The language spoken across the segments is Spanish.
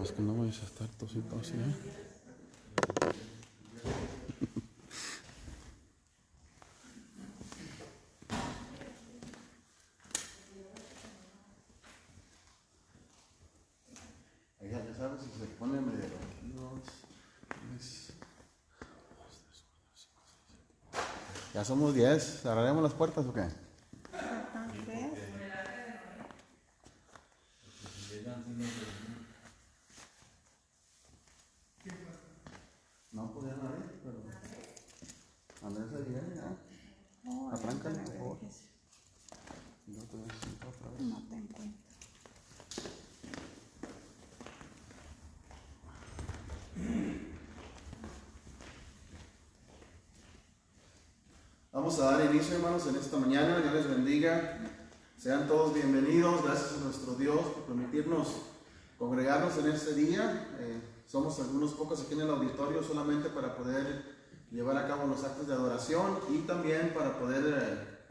Es que no vayas a estar tosito así, ¿eh? Ya sabes, si se pone medio ya somos 10. ¿Cerraremos las puertas o qué? No podía nadie, pero Andrés se viene ya. Arráncale, por favor. No te necesito otra vez. No te encuentro. Vamos a dar inicio, hermanos, en esta mañana. Dios les bendiga. Sean todos bienvenidos. Gracias a nuestro Dios por permitirnos congregarnos en este día. Somos algunos pocos aquí en el auditorio solamente para poder llevar a cabo los actos de adoración y también para poder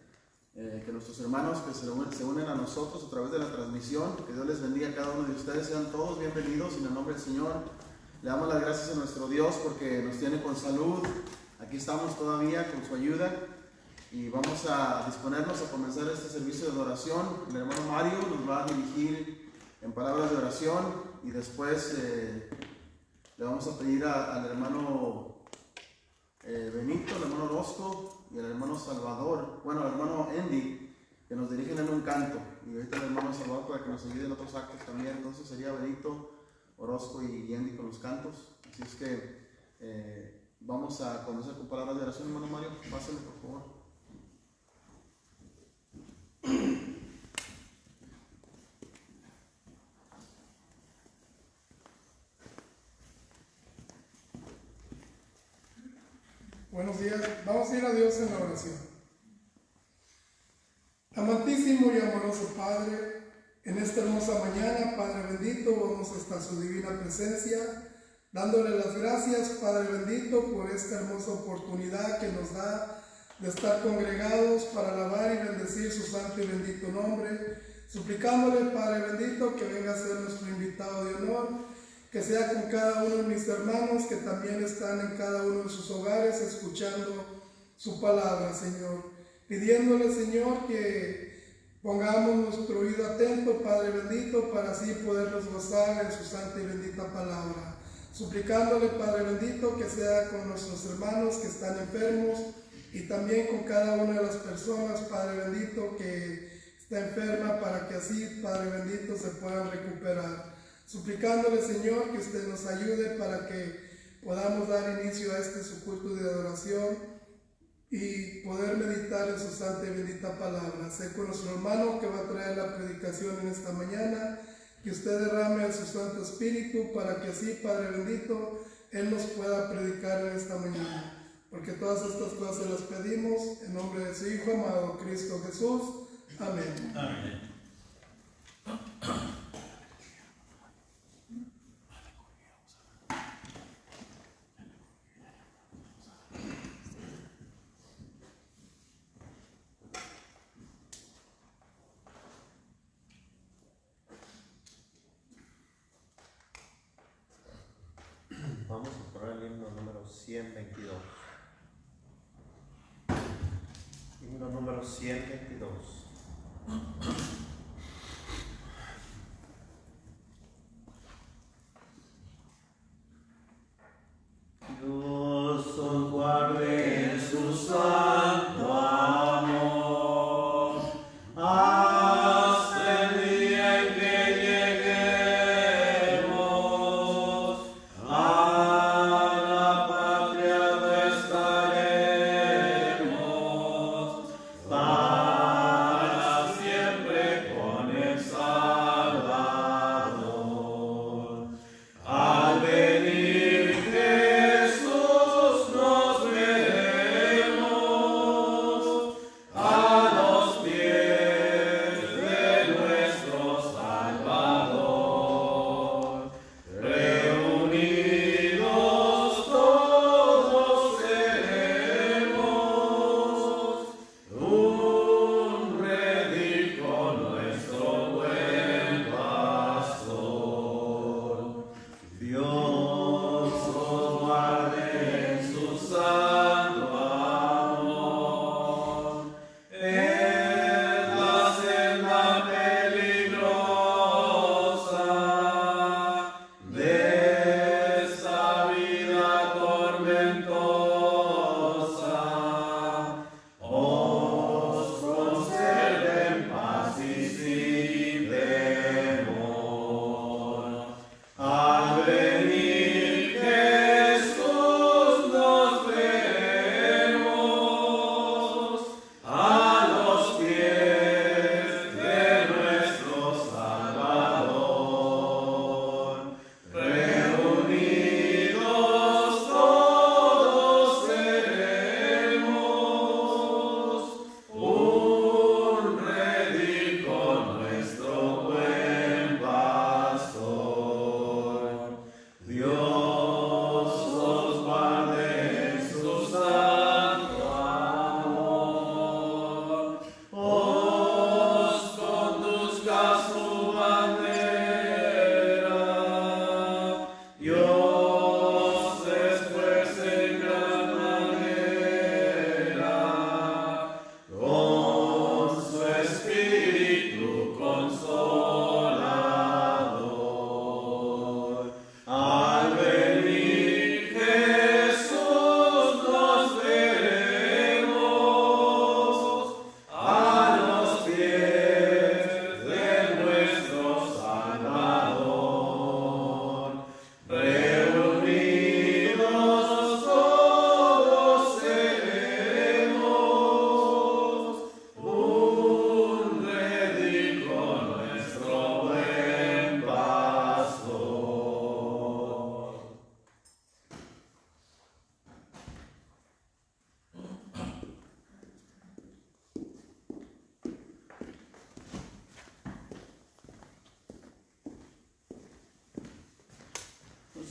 que nuestros hermanos que se unen a nosotros a través de la transmisión, que Dios les bendiga a cada uno de ustedes. Sean todos bienvenidos en el nombre del Señor. Le damos las gracias a nuestro Dios porque nos tiene con salud. Aquí estamos todavía con su ayuda y vamos a disponernos a comenzar este servicio de adoración. El hermano Mario nos va a dirigir en palabras de oración y después le vamos a pedir al hermano Benito, al hermano Orozco y al hermano Salvador, bueno, al hermano Andy, que nos dirigen en un canto, y ahorita el hermano Salvador para que nos ayude en otros actos también. Entonces sería Benito, Orozco y Andy con los cantos. Así es que vamos a comenzar con palabras de oración. Hermano Mario, pásale por favor. Buenos días, vamos a ir a Dios en la oración. Amantísimo y amoroso Padre, en esta hermosa mañana, Padre bendito, vamos hasta su divina presencia, dándole las gracias, Padre bendito, por esta hermosa oportunidad que nos da de estar congregados para alabar y bendecir su santo y bendito nombre, suplicándole, Padre bendito, que venga a ser nuestro invitado de honor, que sea con cada uno de mis hermanos que también están en cada uno de sus hogares escuchando su palabra, Señor. Pidiéndole, Señor, que pongamos nuestro oído atento, Padre bendito, para así podernos gozar en su santa y bendita palabra. Suplicándole, Padre bendito, que sea con nuestros hermanos que están enfermos y también con cada una de las personas, Padre bendito, que está enferma, para que así, Padre bendito, se puedan recuperar. Suplicándole, Señor, que usted nos ayude para que podamos dar inicio a este su culto de adoración y poder meditar en su santa y bendita palabra. Sé con nuestro hermano que va a traer la predicación en esta mañana, que usted derrame a su Santo Espíritu para que así, Padre bendito, Él nos pueda predicar en esta mañana. Porque todas estas cosas las pedimos en nombre de su Hijo amado, Cristo Jesús. Amén. Amén. Vamos a poner el himno número 122. Himno número 122. Dios os guarde en su santo amor, hasta el día en que lleguemos a la patria donde estaremos para siempre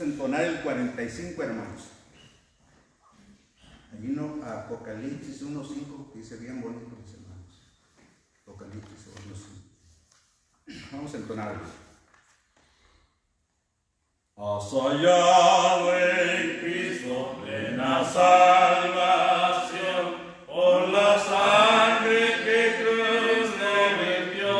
Vamos a entonar el 45, hermanos. Allí no, Apocalipsis 1:5, dice bien bonito, mis hermanos. Apocalipsis 1:5. Vamos a entonarlo. Has hallado en Cristo plena salvación por la sangre que cruz le limpió.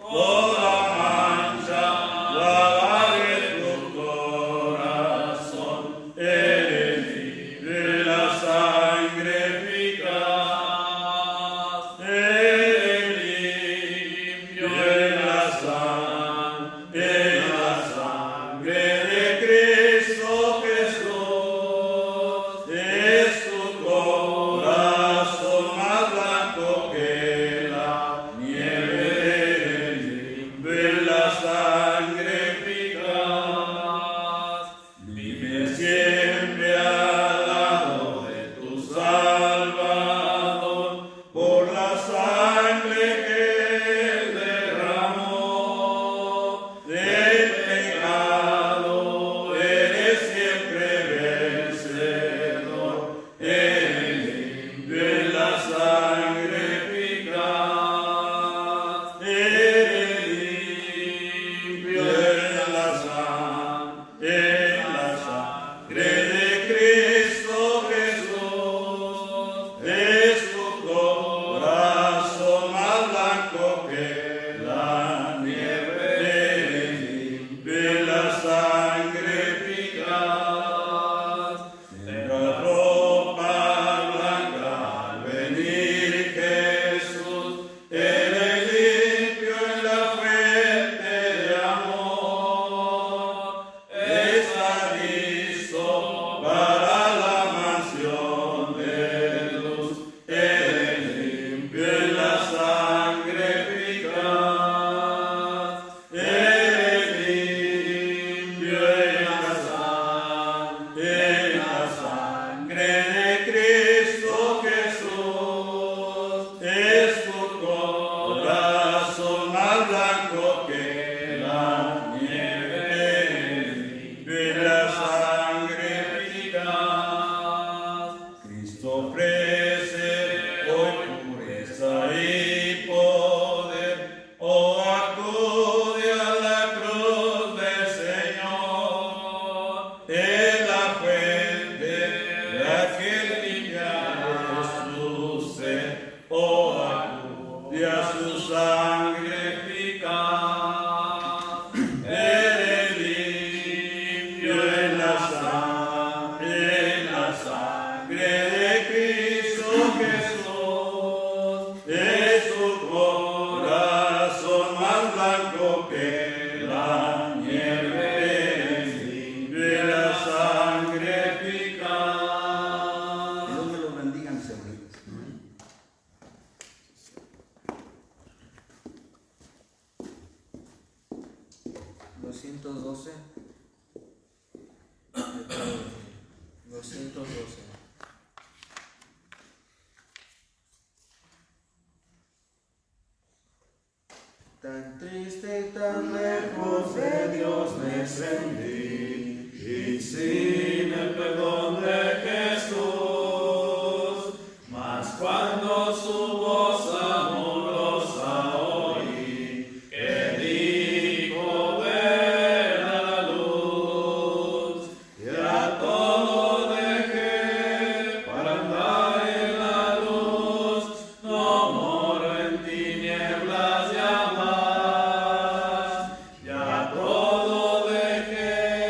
Toda mancha lavaré tu corazón, eres libre la sangre eficaz, eres limpio en la sangre. De Cristo Jesús, es tu corazón más blanco que la nieve, de la sangre eficaz. Vive siempre al lado de tu Salvador, por la sangre que Él derramó. Del pecado eres siempre vencedor, eres limpio en la sangre eficaz, eres limpio en la sangre de Cristo Jesús, es tu corazón más blanco que la nieve, de la sangre eficaz. Tendrá ropa blanca al venir Jesús, eres limpio en la fuente de amor. Está listo para la mansión de luz, eres limpio en la sangre eficaz, eres limpio en la sangre de Cristo Jesús, es tu corazón más blanco que la nieve, limpio en la sangre eficaz. Cristo ofrece hoy pureza y poder, oh acude a la cruz del Señor, es la fuente de aquel limpiarás tu ser, oh acude a su sangre eficaz, eres limpio en la sangre de Cristo Jesús, es tu corazón más blanco que la nieve, limpio en la sangre eficaz. Dios me los bendiga, mis hermanos. 212. 212. Tan triste y tan lejos de Dios me sentí, y sin el perdón de Jesús, mas cuando su voz amorosa oí, que dijo ven a la luz, ya todo dejé para andar en la luz, no moro en tinieblas ya más, ya todo dejé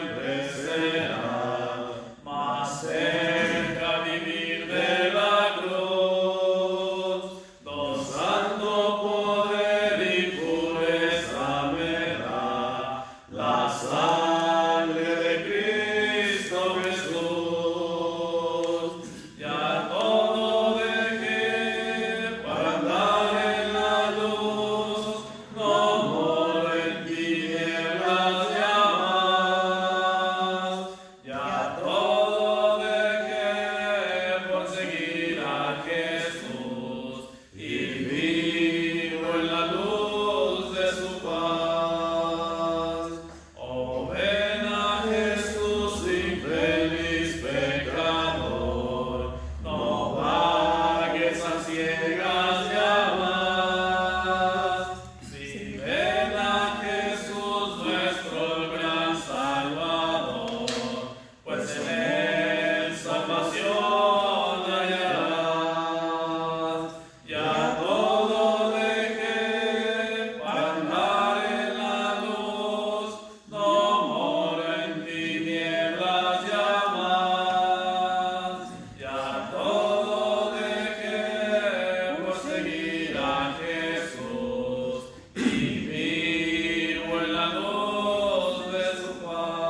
siempre será más cerca vivir de la cruz, gozando poder y pureza me da la sangre de Cristo Jesús. Ya todo dejé para andar en la luz, no moro en tinieblas ya más. Ya todo dejé por seguir a Jesús y vivo en la luz de su paz. Oh, ven a Jesús, infeliz pecador, no vagues a ciegas ya más. Si ven a Jesús, nuestro gran Salvador, pues en él salvación hallarás. Ya todo dejé para andar en la luz, no moro en tinieblas ya más. Ya todo dejé por seguir a Jesús y vivo en la luz de su paz.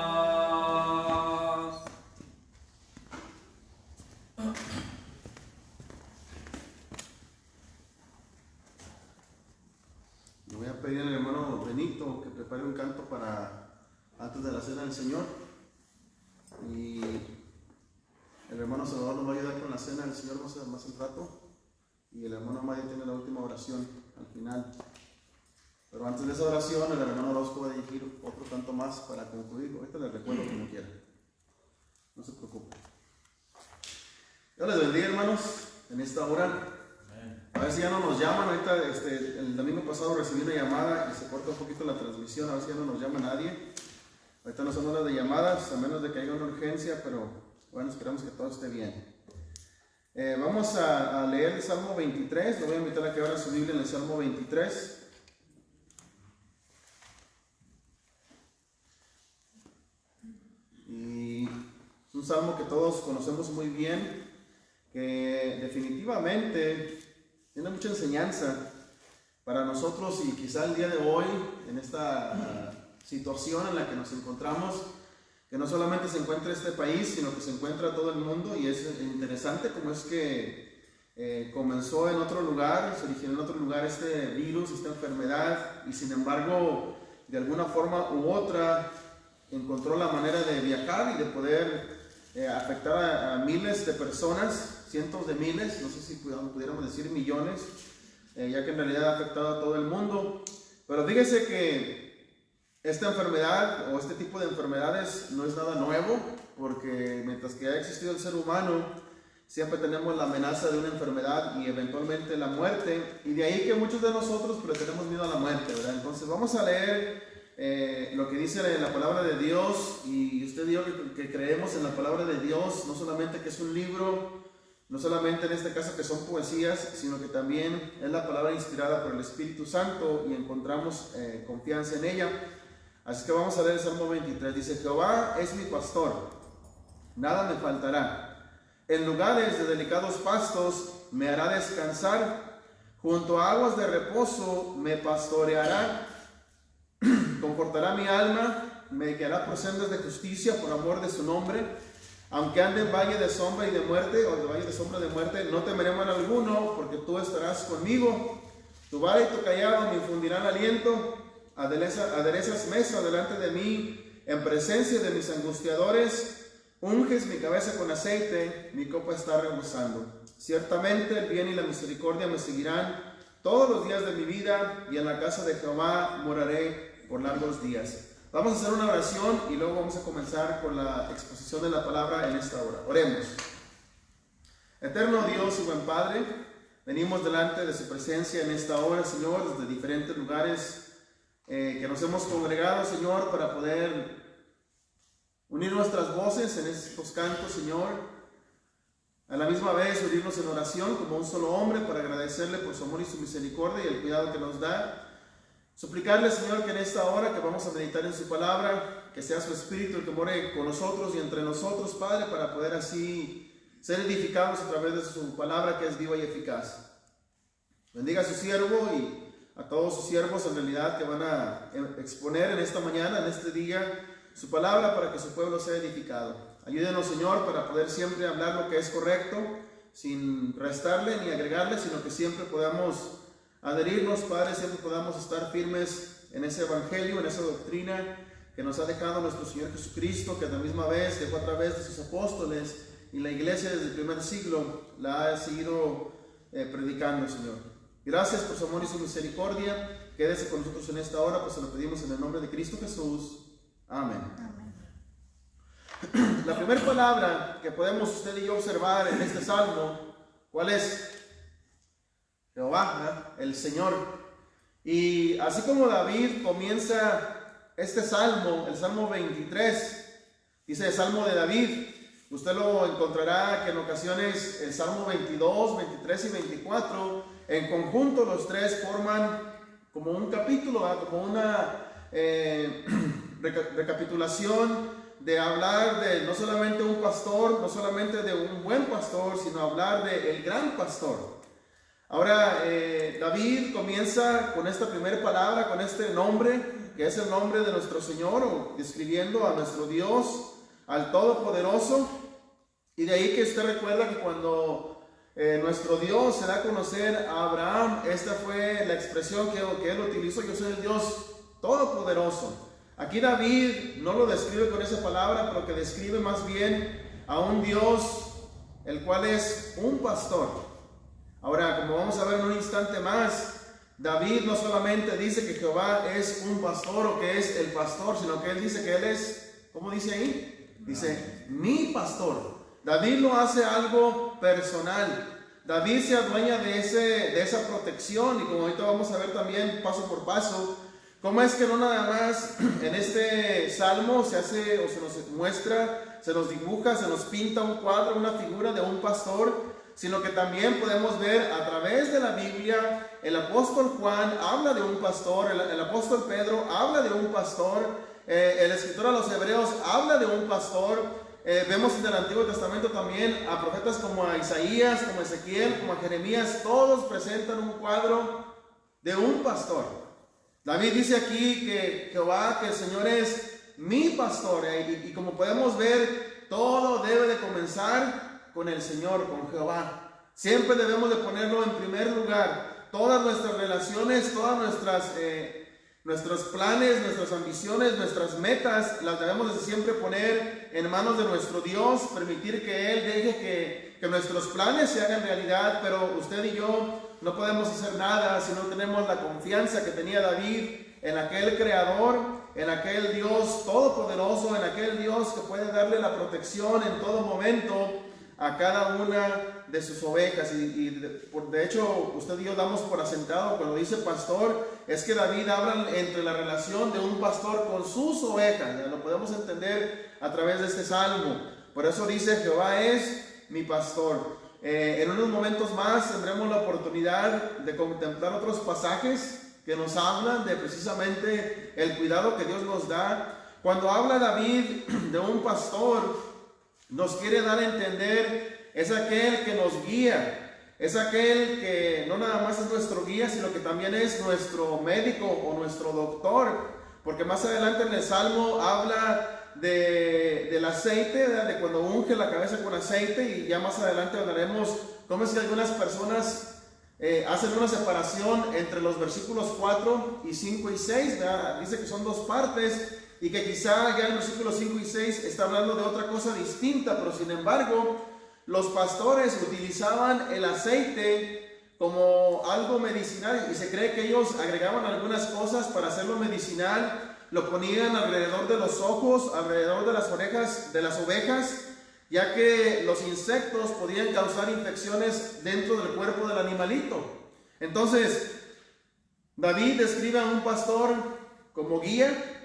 Le voy a pedir al hermano Benito que prepare un canto para antes de la cena del Señor. Y el hermano Salvador nos va a ayudar con la cena del Señor más un rato. Y el hermano Mario tiene la última oración al final. Pero antes de esa oración, el hermano Orozco va a dirigir otro canto más para concluir. Ahorita les recuerdo como quiera. No se preocupen. Dios les bendiga, hermanos, en esta hora. A ver si ya no nos llaman. Ahorita el domingo pasado recibí una llamada y se corta un poquito la transmisión. A ver si ya no nos llama nadie. Ahorita no son horas de llamadas, a menos de que haya una urgencia, pero bueno, esperamos que todo esté bien. Vamos a leer el Salmo 23. Lo voy a invitar a que abra su Biblia en el Salmo 23. Y es un salmo que todos conocemos muy bien, que definitivamente tiene mucha enseñanza para nosotros y quizá el día de hoy, en esta situación en la que nos encontramos, que no solamente se encuentra este país, sino que se encuentra todo el mundo. Y es interesante cómo es que comenzó en otro lugar, se originó en otro lugar este virus, esta enfermedad, y sin embargo, de alguna forma u otra, encontró la manera de viajar y de poder afectar a miles de personas, cientos de miles, no sé si pudiéramos decir millones, ya que en realidad ha afectado a todo el mundo. Pero fíjese que esta enfermedad o este tipo de enfermedades no es nada nuevo, porque mientras que ha existido el ser humano, siempre tenemos la amenaza de una enfermedad y eventualmente la muerte, y de ahí que muchos de nosotros pero tenemos miedo a la muerte, ¿verdad? Entonces vamos a leer lo que dice la palabra de Dios, y usted dijo que creemos en la palabra de Dios, no solamente que es un libro, no solamente en este caso que son poesías, sino que también es la palabra inspirada por el Espíritu Santo y encontramos confianza en ella. Así que vamos a leer el Salmo 23. Dice: Jehová es mi pastor, nada me faltará. En lugares de delicados pastos me hará descansar, junto a aguas de reposo me pastoreará. Confortará mi alma, me guiará por sendas de justicia por amor de su nombre. Aunque ande en valle de sombra y de muerte, o de valle de sombra de muerte, no temeré mal alguno, porque tú estarás conmigo. Tu vara y tu callado me infundirán aliento. Aderezas mesa delante de mí, en presencia de mis angustiadores. Unges mi cabeza con aceite, mi copa está rebosando. Ciertamente el bien y la misericordia me seguirán todos los días de mi vida, y en la casa de Jehová moraré por largos días. Vamos a hacer una oración y luego vamos a comenzar con la exposición de la palabra en esta hora. Oremos. Eterno Dios y buen Padre, venimos delante de su presencia en esta hora, Señor, desde diferentes lugares que nos hemos congregado, Señor, para poder unir nuestras voces en estos cantos, Señor. A la misma vez unirnos en oración como un solo hombre para agradecerle por su amor y su misericordia y el cuidado que nos da. Suplicarle, Señor, que en esta hora que vamos a meditar en su palabra, que sea su Espíritu el que more con nosotros y entre nosotros, Padre, para poder así ser edificados a través de su palabra que es viva y eficaz. Bendiga a su siervo y a todos sus siervos en realidad que van a exponer en esta mañana, en este día, su palabra para que su pueblo sea edificado. Ayúdenos, Señor, para poder siempre hablar lo que es correcto, sin restarle ni agregarle, sino que siempre podamos adherirnos, Padre, siempre podamos estar firmes en ese evangelio, en esa doctrina que nos ha dejado nuestro Señor Jesucristo, que a la misma vez dejó a través de sus apóstoles, y la iglesia desde el primer siglo la ha seguido predicando, Señor. Gracias por su amor y su misericordia. Quédese con nosotros en esta hora, pues se lo pedimos en el nombre de Cristo Jesús. Amén. Amén. La primera palabra que podemos usted y yo observar en este salmo, ¿cuál es? Jehová, ¿verdad? El Señor. Y así como David comienza este salmo, el Salmo 23, dice Salmo de David. Usted lo encontrará que en ocasiones el Salmo 22, 23 y 24, en conjunto los tres forman como un capítulo, ¿verdad? Como una recapitulación de hablar de no solamente un pastor, no solamente de un buen pastor, sino hablar de el gran pastor. Ahora David comienza con esta primera palabra, con este nombre, que es el nombre de nuestro Señor, o describiendo a nuestro Dios, al Todopoderoso. Y de ahí que usted recuerda que cuando nuestro Dios se da a conocer a Abraham, esta fue la expresión que él utilizó: yo soy el Dios Todopoderoso. Aquí David no lo describe con esa palabra, pero que describe más bien a un Dios el cual es un pastor. Ahora, como vamos a ver en un instante más, David no solamente dice que Jehová es un pastor o que es el pastor, sino que él dice que él es, ¿cómo dice ahí? Dice, mi pastor. David no hace algo personal. David se adueña de esa protección, y como ahorita vamos a ver también paso por paso, cómo es que no nada más en este salmo se hace o se nos muestra, se nos dibuja, se nos pinta un cuadro, una figura de un pastor, sino que también podemos ver a través de la Biblia, el apóstol Juan habla de un pastor, el apóstol Pedro habla de un pastor, el escritor a los Hebreos habla de un pastor. Vemos en el Antiguo Testamento también a profetas como a Isaías, como a Ezequiel, como a Jeremías, todos presentan un cuadro de un pastor. David dice aquí que Jehová, que el Señor es mi pastor, y como podemos ver, todo debe de comenzar con el Señor, con Jehová. Siempre debemos de ponerlo en primer lugar. Todas nuestras relaciones, todas nuestros planes, nuestras ambiciones, nuestras metas, las debemos de siempre poner en manos de nuestro Dios, permitir que Él deje que nuestros planes se hagan realidad, pero usted y yo no podemos hacer nada si no tenemos la confianza que tenía David en aquel Creador, en aquel Dios todopoderoso, en aquel Dios que puede darle la protección en todo momento a cada una de sus ovejas. Y de hecho usted y yo damos por asentado cuando dice pastor, es que David habla entre la relación de un pastor con sus ovejas. Lo podemos entender a través de este salmo. Por eso dice Jehová es mi pastor. En unos momentos más tendremos la oportunidad de contemplar otros pasajes que nos hablan de precisamente el cuidado que Dios nos da. Cuando habla David de un pastor, nos quiere dar a entender, es aquel que nos guía, es aquel que no nada más es nuestro guía, sino que también es nuestro médico o nuestro doctor, porque más adelante en el Salmo habla del aceite, de cuando unge la cabeza con aceite, y ya más adelante hablaremos cómo es que algunas personas hacen una separación entre los versículos 4 y 5 y 6, ¿verdad? Dice que son dos partes, y que quizá ya en los versículos 5 y 6 está hablando de otra cosa distinta, pero sin embargo los pastores utilizaban el aceite como algo medicinal, y se cree que ellos agregaban algunas cosas para hacerlo medicinal, lo ponían alrededor de los ojos, alrededor de las orejas de las ovejas, ya que los insectos podían causar infecciones dentro del cuerpo del animalito. Entonces David describe a un pastor como guía,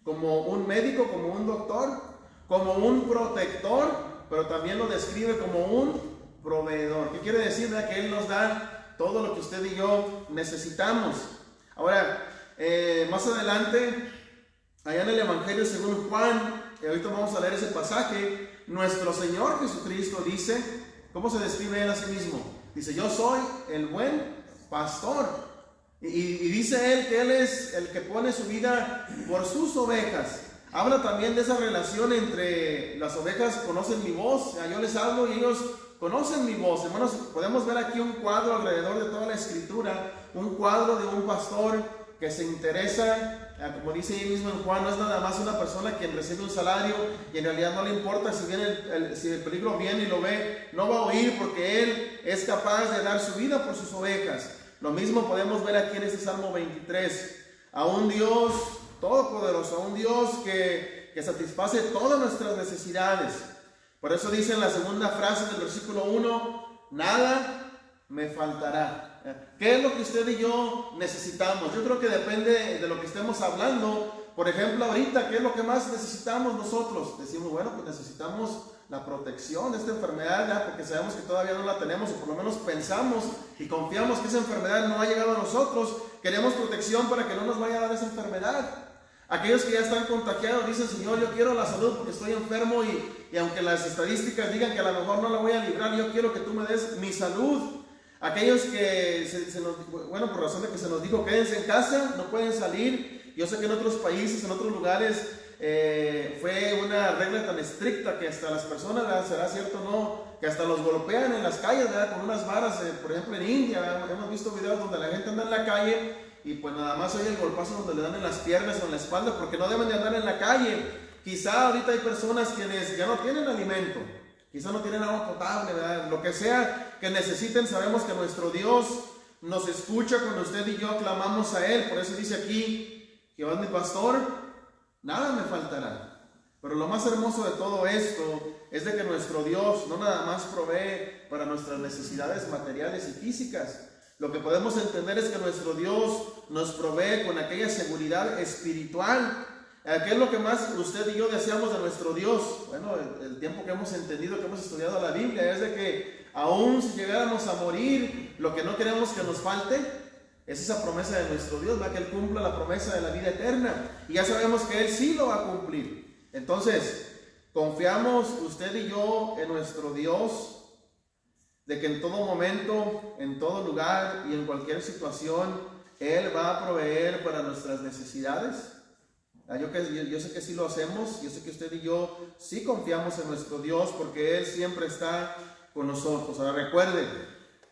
como un médico, como un doctor, como un protector, pero también lo describe como un proveedor. ¿Qué quiere decir? Que Él nos da todo lo que usted y yo necesitamos. Ahora, más adelante, allá en el Evangelio según Juan, y ahorita vamos a leer ese pasaje, nuestro Señor Jesucristo dice, ¿cómo se describe Él a sí mismo? Dice, yo soy el buen pastor. Y dice Él que Él es el que pone su vida por sus ovejas. Habla también de esa relación entre las ovejas conocen mi voz, yo les hablo y ellos conocen mi voz. Hermanos, podemos ver aquí un cuadro alrededor de toda la Escritura, un cuadro de un pastor que se interesa, como dice ahí mismo en Juan, no es nada más una persona quien recibe un salario y en realidad no le importa si el peligro viene y lo ve, no va a oír porque Él es capaz de dar su vida por sus ovejas. Lo mismo podemos ver aquí en este Salmo 23, a un Dios todopoderoso, a un Dios que satisface todas nuestras necesidades. Por eso dice en la segunda frase del versículo 1, nada me faltará. ¿Qué es lo que usted y yo necesitamos? Yo creo que depende de lo que estemos hablando. Por ejemplo, ahorita, ¿qué es lo que más necesitamos nosotros? Decimos, bueno, pues necesitamos la protección de esta enfermedad, ¿ya? Porque sabemos que todavía no la tenemos, o por lo menos pensamos y confiamos que esa enfermedad no ha llegado a nosotros. Queremos protección para que no nos vaya a dar esa enfermedad. Aquellos que ya están contagiados dicen, Señor, yo quiero la salud porque estoy enfermo y aunque las estadísticas digan que a lo mejor no la voy a librar, yo quiero que tú me des mi salud. Aquellos que por razón de que se nos dijo quédense en casa, no pueden salir. Yo sé que en otros países, en otros lugares fue una regla tan estricta que hasta las personas, ¿verdad? ¿Será cierto o no? Que hasta los golpean en las calles, ¿verdad? Con unas varas, por ejemplo en India, ¿verdad? Hemos visto videos donde la gente anda en la calle y pues nada más oye el golpazo donde le dan en las piernas o en la espalda porque no deben de andar en la calle. Quizá ahorita hay personas quienes ya no tienen alimento, quizá no tienen agua potable, ¿verdad? Lo que sea que necesiten, sabemos que nuestro Dios nos escucha cuando usted y yo clamamos a Él. Por eso dice aquí, Jehová es mi pastor, nada me faltará. Pero lo más hermoso de todo esto es de que nuestro Dios no nada más provee para nuestras necesidades materiales y físicas. Lo que podemos entender es que nuestro Dios nos provee con aquella seguridad espiritual. ¿Qué es lo que más usted y yo deseamos de nuestro Dios? Bueno, el tiempo que hemos entendido, que hemos estudiado la Biblia, es de que aún si llegáramos a morir, lo que no queremos que nos falte es esa promesa de nuestro Dios, ¿verdad? Que Él cumpla la promesa de la vida eterna. Y ya sabemos que Él sí lo va a cumplir. Entonces, confiamos usted y yo en nuestro Dios, de que en todo momento, en todo lugar y en cualquier situación, Él va a proveer para nuestras necesidades. Yo sé que sí lo hacemos, yo sé que usted y yo sí confiamos en nuestro Dios porque Él siempre está con nosotros. Ahora recuerde,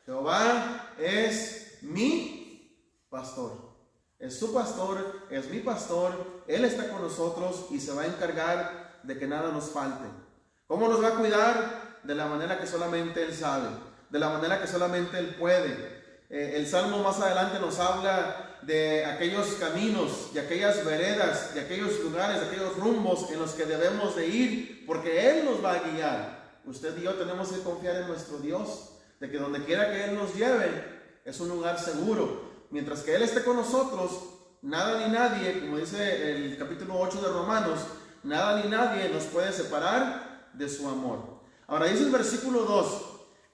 Jehová es mi pastor, es su pastor, es mi pastor, Él está con nosotros y se va a encargar de que nada nos falte. ¿Cómo nos va a cuidar? De la manera que solamente Él sabe, de la manera que solamente Él puede. El Salmo más adelante nos habla de aquellos caminos, de aquellas veredas, de aquellos lugares, de aquellos rumbos en los que debemos de ir, porque Él nos va a guiar. Usted y yo tenemos que confiar en nuestro Dios, de que donde quiera que Él nos lleve, es un lugar seguro. Mientras que Él esté con nosotros, nada ni nadie, como dice el capítulo 8 de Romanos, nada ni nadie nos puede separar de su amor. Ahora dice el versículo 2,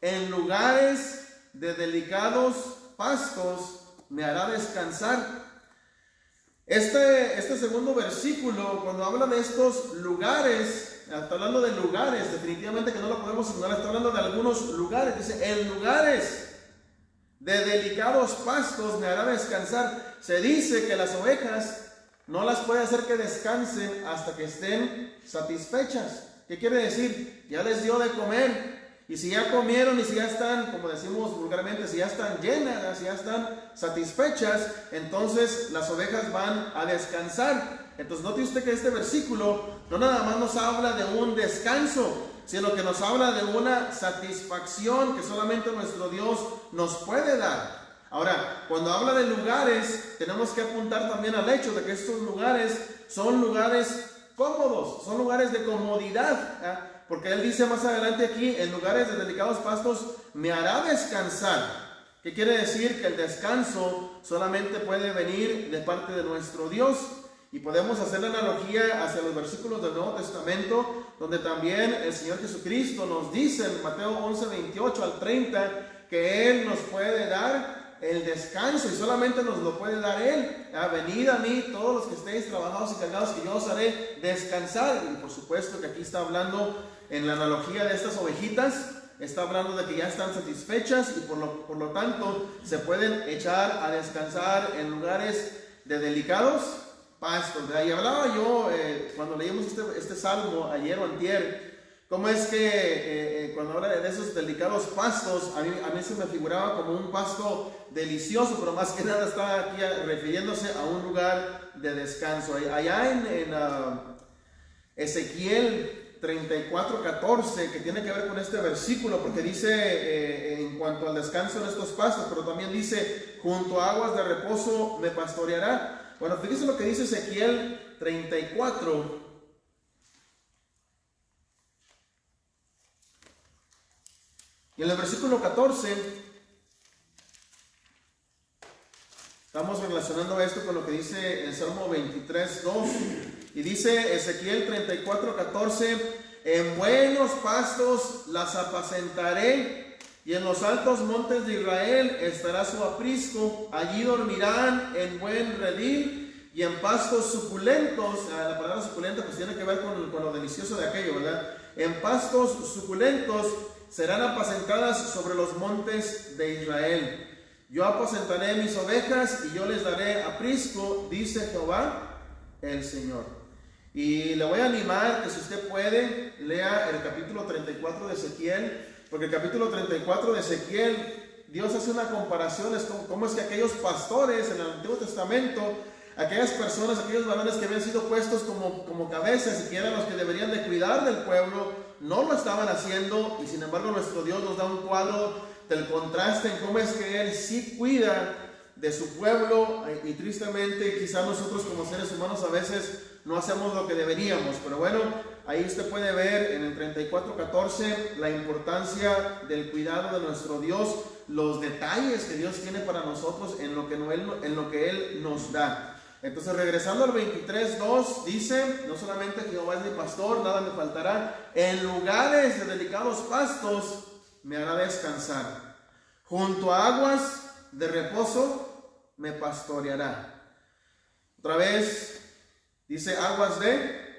en lugares de delicados pastos me hará descansar. Este segundo versículo, cuando habla de estos lugares, está hablando de lugares, definitivamente que no lo podemos ignorar, está hablando de algunos lugares. Dice, en lugares de delicados pastos me hará descansar. Se dice que las ovejas no las puede hacer que descansen hasta que estén satisfechas. ¿Qué quiere decir? Ya les dio de comer. Y si ya comieron y si ya están, como decimos vulgarmente, si ya están llenas, si ya están satisfechas, entonces las ovejas van a descansar. Entonces note usted que este versículo no nada más nos habla de un descanso, sino que nos habla de una satisfacción que solamente nuestro Dios nos puede dar. Ahora, cuando habla de lugares, tenemos que apuntar también al hecho de que estos lugares son lugares cómodos, son lugares de comodidad, ¿eh? Porque Él dice más adelante aquí, en lugares de delicados pastos me hará descansar. ¿Qué quiere decir? Que el descanso solamente puede venir de parte de nuestro Dios. Y podemos hacer la analogía hacia los versículos del Nuevo Testamento, donde también el Señor Jesucristo nos dice en Mateo 11, 28 al 30, que Él nos puede dar el descanso, y solamente nos lo puede dar Él. Venid a mí todos los que estéis trabajados y cargados, que yo os haré descansar. Y por supuesto que aquí está hablando, en la analogía de estas ovejitas, está hablando de que ya están satisfechas y por lo tanto se pueden echar a descansar en lugares de delicados pastos, ¿verdad? Y hablaba yo cuando leímos este salmo ayer o antier, cómo es que cuando habla de esos delicados pastos, a mí se me figuraba como un pasto delicioso, pero más que nada está aquí refiriéndose a un lugar de descanso. Allá en Ezequiel 34:14, que tiene que ver con este versículo, porque dice en cuanto al descanso en estos pastos, pero también dice, junto a aguas de reposo me pastoreará. Bueno, fíjense lo que dice Ezequiel 34. Y en el versículo 14, estamos relacionando esto con lo que dice el Salmo 23:2. Y dice Ezequiel 34:14, en buenos pastos las apacentaré, y en los altos montes de Israel estará su aprisco. Allí dormirán en buen redil y en pastos suculentos. La palabra suculenta pues tiene que ver con lo delicioso de aquello, ¿verdad? En pastos suculentos serán apacentadas sobre los montes de Israel. Yo apacentaré mis ovejas y yo les daré aprisco, dice Jehová el Señor. Y le voy a animar que si usted puede, lea el capítulo 34 de Ezequiel, porque el capítulo 34 de Ezequiel, Dios hace una comparación, es cómo es que aquellos pastores en el Antiguo Testamento, aquellas personas, aquellos varones que habían sido puestos como cabezas y que eran los que deberían de cuidar del pueblo, no lo estaban haciendo, y sin embargo nuestro Dios nos da un cuadro del contraste en cómo es que Él sí cuida de su pueblo, y tristemente quizás nosotros como seres humanos a veces no hacemos lo que deberíamos. Pero bueno, ahí usted puede ver en el 34:14 la importancia del cuidado de nuestro Dios, los detalles que Dios tiene para nosotros en lo que Él nos da. Entonces, regresando al 23:2, dice, no solamente Jehová es mi pastor, nada me faltará, en lugares de delicados pastos me hará descansar, junto a aguas de reposo me pastoreará. Otra vez dice aguas de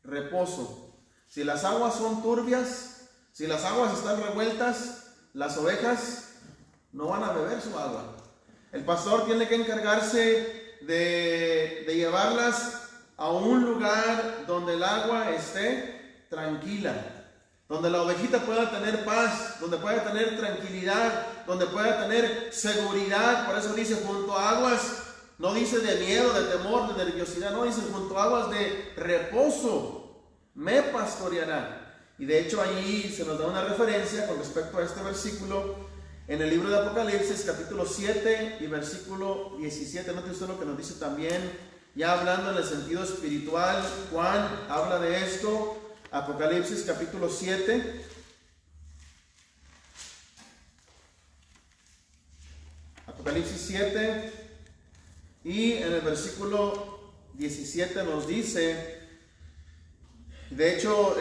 reposo. Si las aguas son turbias, si las aguas están revueltas, las ovejas no van a beber su agua. El pastor tiene que encargarse de llevarlas a un lugar donde el agua esté tranquila, donde la ovejita pueda tener paz, donde pueda tener tranquilidad, donde pueda tener seguridad. Por eso dice junto a aguas. No dice de miedo, de temor, de nerviosidad, no, dice junto a aguas de reposo me pastoreará. Y de hecho allí se nos da una referencia con respecto a este versículo en el libro de Apocalipsis capítulo 7 y versículo 17. Note usted lo que nos dice también, ya hablando en el sentido espiritual. Juan habla de esto, Apocalipsis capítulo 7. Apocalipsis 7. Y en el versículo 17 nos dice, de hecho,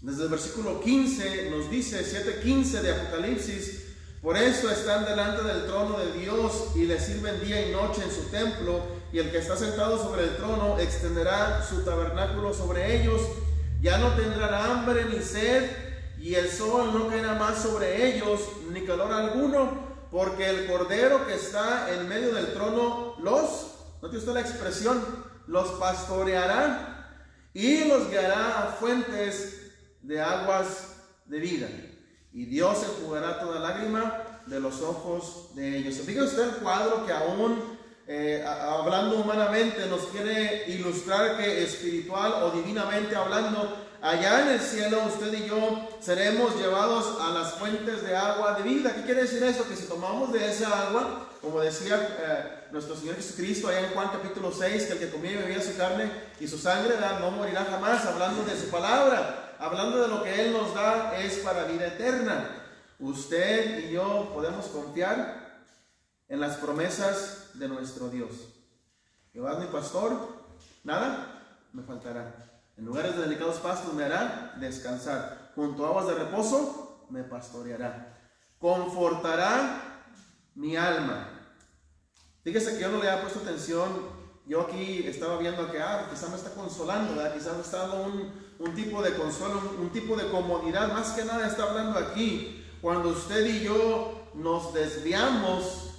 desde el versículo 15 nos dice, 7:15 de Apocalipsis, por esto están delante del trono de Dios y le sirven día y noche en su templo, y el que está sentado sobre el trono extenderá su tabernáculo sobre ellos, ya no tendrán hambre ni sed, y el sol no caerá más sobre ellos, ni calor alguno, porque el Cordero que está en medio del trono note usted la expresión, los pastoreará y los guiará a fuentes de aguas de vida. Y Dios enjugará toda lágrima de los ojos de ellos. Fíjese usted el cuadro que aún hablando humanamente nos quiere ilustrar que espiritual o divinamente hablando, allá en el cielo usted y yo seremos llevados a las fuentes de agua de vida. ¿Qué quiere decir esto? Que si tomamos de esa agua, como decía nuestro Señor Jesucristo allá en Juan capítulo 6, que el que comía y bebía su carne y su sangre no morirá jamás, hablando de su palabra, hablando de lo que Él nos da es para vida eterna. Usted y yo podemos confiar en las promesas de nuestro Dios. Jehová es mi pastor, nada me faltará. En lugares de delicados pastos me hará descansar. Junto a aguas de reposo me pastoreará. Confortará mi alma. Fíjese que yo no le había puesto atención. Yo aquí estaba viendo que quizá me está consolando, ¿verdad? Quizá me está dando un tipo de consuelo, un tipo de comodidad. Más que nada está hablando aquí, cuando usted y yo nos desviamos,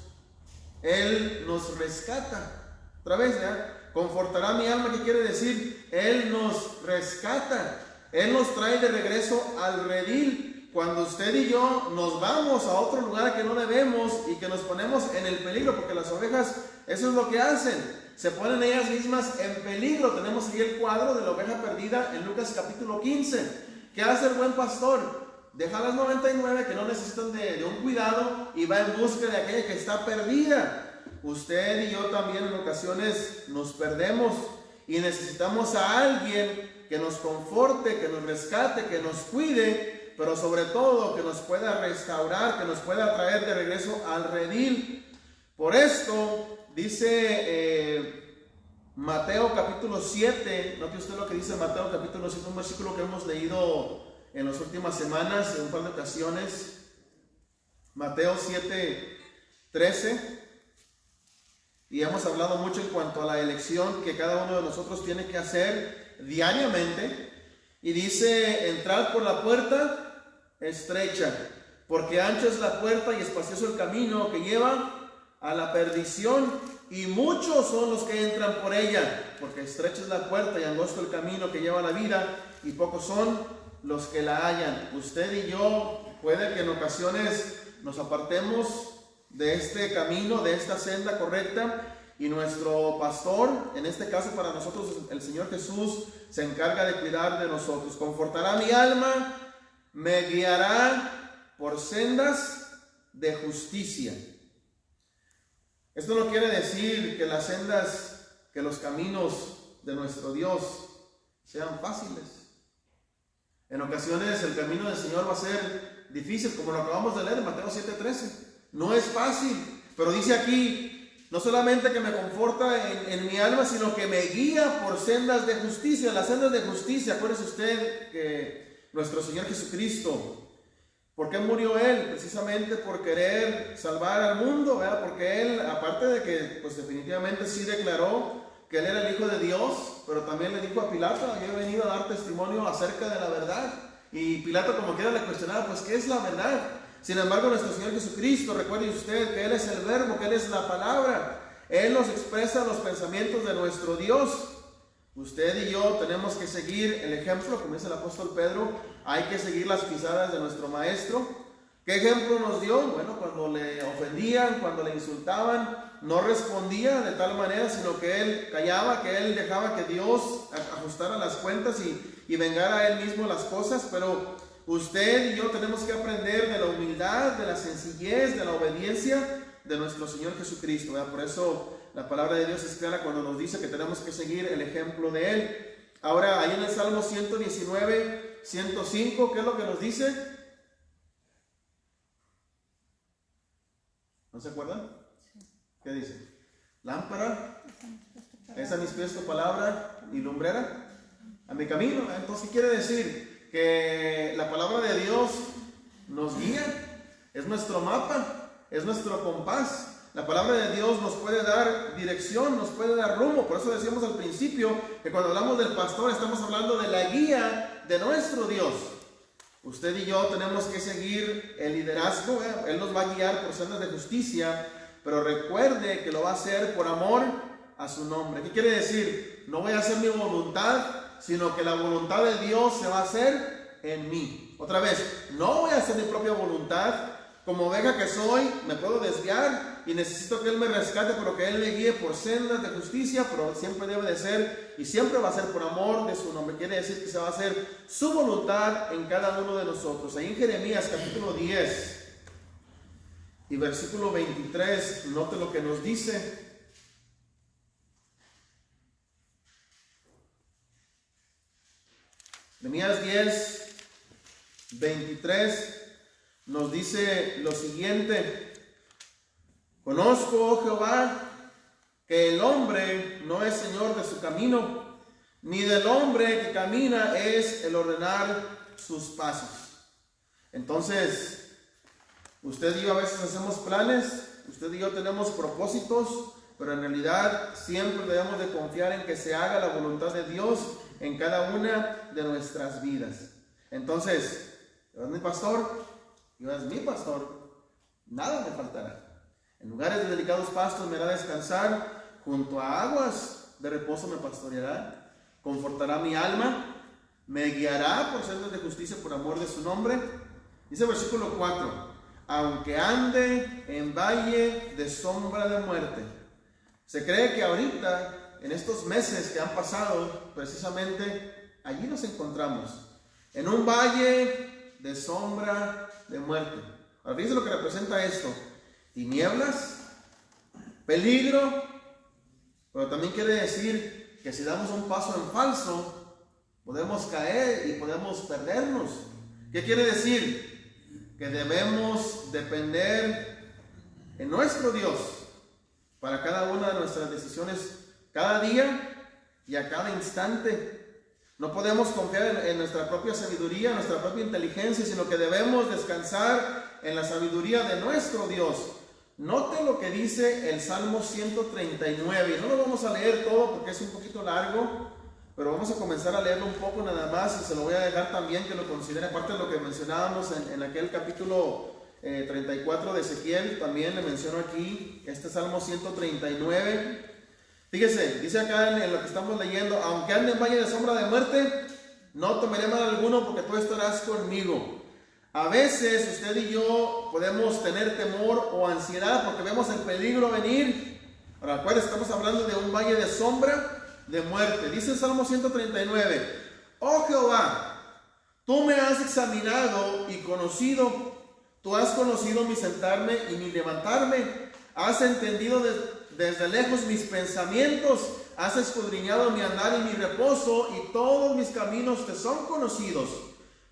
Él nos rescata. Otra vez, ¿ya? Confortará mi alma, ¿qué quiere decir? Él nos rescata. Él nos trae de regreso al redil. Cuando usted y yo nos vamos a otro lugar que no debemos y que nos ponemos en el peligro, porque las ovejas, eso es lo que hacen. Se ponen ellas mismas en peligro. Tenemos aquí el cuadro de la oveja perdida en Lucas capítulo 15. ¿Qué hace el buen pastor? Deja las 99 que no necesitan de un cuidado y va en busca de aquella que está perdida. Usted y yo también en ocasiones nos perdemos y necesitamos a alguien que nos conforte, que nos rescate, que nos cuide, pero sobre todo que nos pueda restaurar, que nos pueda traer de regreso al redil. Por esto dice Mateo capítulo 7, note usted lo que dice Mateo capítulo 7, un versículo que hemos leído en las últimas semanas en un par de ocasiones. Mateo 7:13. Y hemos hablado mucho en cuanto a la elección que cada uno de nosotros tiene que hacer diariamente. Y dice: entrad por la puerta estrecha, porque ancha es la puerta y espacioso el camino que lleva a la perdición, y muchos son los que entran por ella, porque estrecha es la puerta y angosto el camino que lleva a la vida, y pocos son los que la hallan. Usted y yo puede que en ocasiones nos apartemos de este camino, de esta senda correcta, y nuestro pastor, en este caso para nosotros el Señor Jesús, se encarga de cuidar de nosotros. Confortará mi alma, me guiará por sendas de justicia. Esto no quiere decir que las sendas, que los caminos de nuestro Dios sean fáciles. En ocasiones el camino del Señor va a ser difícil, como lo acabamos de leer en Mateo 7:13. No es fácil, pero dice aquí, no solamente que me conforta en mi alma, sino que me guía por sendas de justicia. Las sendas de justicia, acuérdese usted que nuestro Señor Jesucristo, ¿por qué murió Él? Precisamente por querer salvar al mundo, ¿verdad? Porque Él, aparte de que pues definitivamente sí declaró que Él era el Hijo de Dios, pero también le dijo a Pilato: yo he venido a dar testimonio acerca de la verdad. Y Pilato, como quiera, le cuestionaba: pues ¿qué es la verdad? Sin embargo, nuestro Señor Jesucristo, recuerde usted que Él es el verbo, que Él es la palabra. Él nos expresa los pensamientos de nuestro Dios. Usted y yo tenemos que seguir el ejemplo, como dice el apóstol Pedro, hay que seguir las pisadas de nuestro maestro. ¿Qué ejemplo nos dio? Bueno, cuando le ofendían, cuando le insultaban, no respondía de tal manera, sino que él callaba, que él dejaba que Dios ajustara las cuentas y vengara a él mismo las cosas. Pero usted y yo tenemos que aprender de la humildad, de la sencillez, de la obediencia de nuestro Señor Jesucristo, ¿verdad? Por eso la palabra de Dios es clara cuando nos dice que tenemos que seguir el ejemplo de Él. Ahora, ahí en el Salmo 119, 105, ¿qué es lo que nos dice? ¿No se acuerdan? ¿Qué dice? Lámpara es a mis pies tu palabra y lumbrera a mi camino. Entonces, ¿qué quiere decir? Que la palabra de Dios nos guía, es nuestro mapa, es nuestro compás. La palabra de Dios nos puede dar dirección, nos puede dar rumbo. Por eso decíamos al principio que cuando hablamos del pastor estamos hablando de la guía de nuestro Dios. Usted y yo tenemos que seguir el liderazgo. Él nos va a guiar por sendas de justicia, pero recuerde que lo va a hacer por amor a su nombre. ¿Qué quiere decir? No voy a hacer mi voluntad, sino que la voluntad de Dios se va a hacer en mí. Otra vez, no voy a hacer mi propia voluntad. Como oveja que soy, me puedo desviar y necesito que Él me rescate, pero que Él me guíe por sendas de justicia, pero siempre debe de ser y siempre va a ser por amor de su nombre. Quiere decir que se va a hacer su voluntad en cada uno de nosotros. Ahí en Jeremías capítulo 10 y versículo 23, note lo que nos dice. Jeremías 10, 23 nos dice lo siguiente: conozco, oh Jehová, que el hombre no es señor de su camino, ni del hombre que camina es el ordenar sus pasos. Entonces, usted y yo a veces hacemos planes usted y yo tenemos propósitos, pero en realidad siempre debemos de confiar en que se haga la voluntad de Dios en cada una de nuestras vidas. Entonces, Dios es mi pastor, Dios es mi pastor, nada me faltará. En lugares de delicados pastos me hará descansar, junto a aguas de reposo me pastoreará, confortará mi alma, me guiará por sendas de justicia por amor de su nombre. Dice el versículo 4, aunque ande en valle de sombra de muerte. Se cree que ahorita, en estos meses que han pasado, precisamente allí nos encontramos, en un valle de sombra de muerte. Ahora fíjense lo que representa esto: tinieblas, peligro, pero también quiere decir que si damos un paso en falso, podemos caer y podemos perdernos. ¿Qué quiere decir? Que debemos depender en nuestro Dios para cada una de nuestras decisiones, cada día y a cada instante. No podemos confiar en nuestra propia sabiduría, en nuestra propia inteligencia, sino que debemos descansar en la sabiduría de nuestro Dios. Note lo que dice el Salmo 139, y no lo vamos a leer todo porque es un poquito largo, pero vamos a comenzar a leerlo un poco nada más, y se lo voy a dejar también que lo considere, aparte de lo que mencionábamos en aquel capítulo 34 de Ezequiel, también le menciono aquí este Salmo 139. Fíjese, dice acá en lo que estamos leyendo: aunque ande en valle de sombra de muerte, no temeré mal alguno, porque tú estarás conmigo. A veces usted y yo podemos tener temor o ansiedad porque vemos el peligro venir. Ahora, acuérdense, estamos hablando de un valle de sombra de muerte. Dice el Salmo 139: oh Jehová, tú me has examinado y conocido. Tú has conocido mi sentarme y mi levantarme. Has entendido desde lejos mis pensamientos. Has escudriñado mi andar y mi reposo, y todos mis caminos te son conocidos.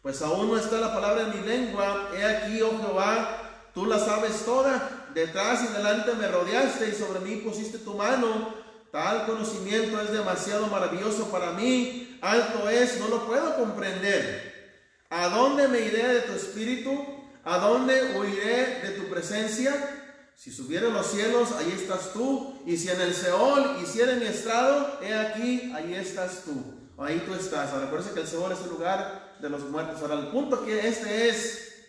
Pues aún no está la palabra en mi lengua. He aquí, oh Jehová, tú la sabes toda. Detrás y delante me rodeaste, y sobre mí pusiste tu mano. Tal conocimiento es demasiado maravilloso para mí. Alto es, no lo puedo comprender. ¿A dónde me iré de tu espíritu? ¿A dónde huiré de tu presencia? Si subiera a los cielos, ahí estás tú. Y si en el Seol hiciere mi estrado, he aquí, ahí estás tú. Ahí tú estás. Ahora, recuerden que el Seol es el lugar de los muertos. Ahora, el punto que es: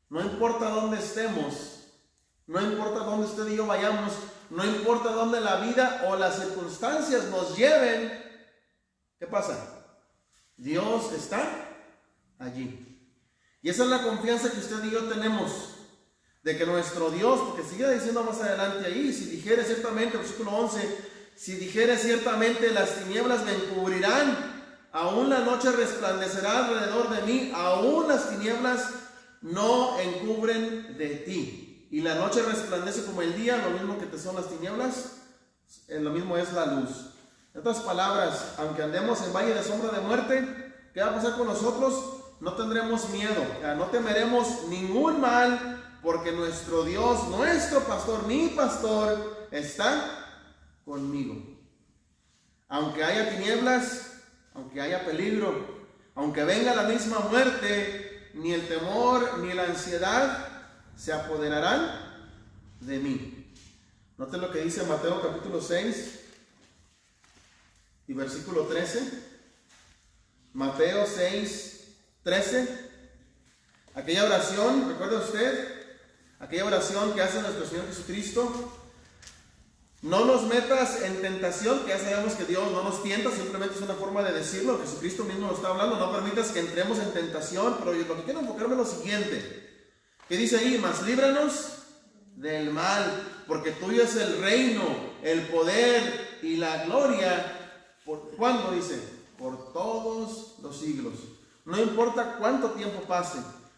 no importa dónde estemos, no importa dónde usted y yo vayamos, no importa dónde la vida o las circunstancias nos lleven, ¿qué pasa? Dios está allí. Y esa es la confianza que usted y yo tenemos, de que nuestro Dios, porque sigue diciendo más adelante ahí, si dijere ciertamente, versículo 11, si dijere ciertamente las tinieblas me encubrirán, aún la noche resplandecerá alrededor de mí, aún las tinieblas no encubren de ti. Y la noche resplandece como el día, lo mismo que te son las tinieblas, lo mismo es la luz. En otras palabras, aunque andemos en valle de sombra de muerte, ¿qué va a pasar con nosotros? No tendremos miedo, no temeremos ningún mal, porque nuestro Dios, nuestro pastor, mi pastor, está conmigo. Aunque haya tinieblas, aunque haya peligro, aunque venga la misma muerte, ni el temor ni la ansiedad se apoderarán de mí. Noten lo que dice Mateo capítulo 6 y versículo 13. Mateo 6, 13. Aquella oración, ¿recuerda usted? Aquella oración que hace nuestro Señor Jesucristo: no nos metas en tentación, que ya sabemos que Dios no nos tienta, simplemente es una forma de decirlo. Jesucristo mismo lo está hablando: no permitas que entremos en tentación. Pero yo lo que quiero enfocarme es lo siguiente, que dice ahí: mas líbranos del mal, porque tuyo es el reino, el poder y la gloria. ¿Por cuándo? Dice: por todos los siglos. No importa cuánto tiempo pase,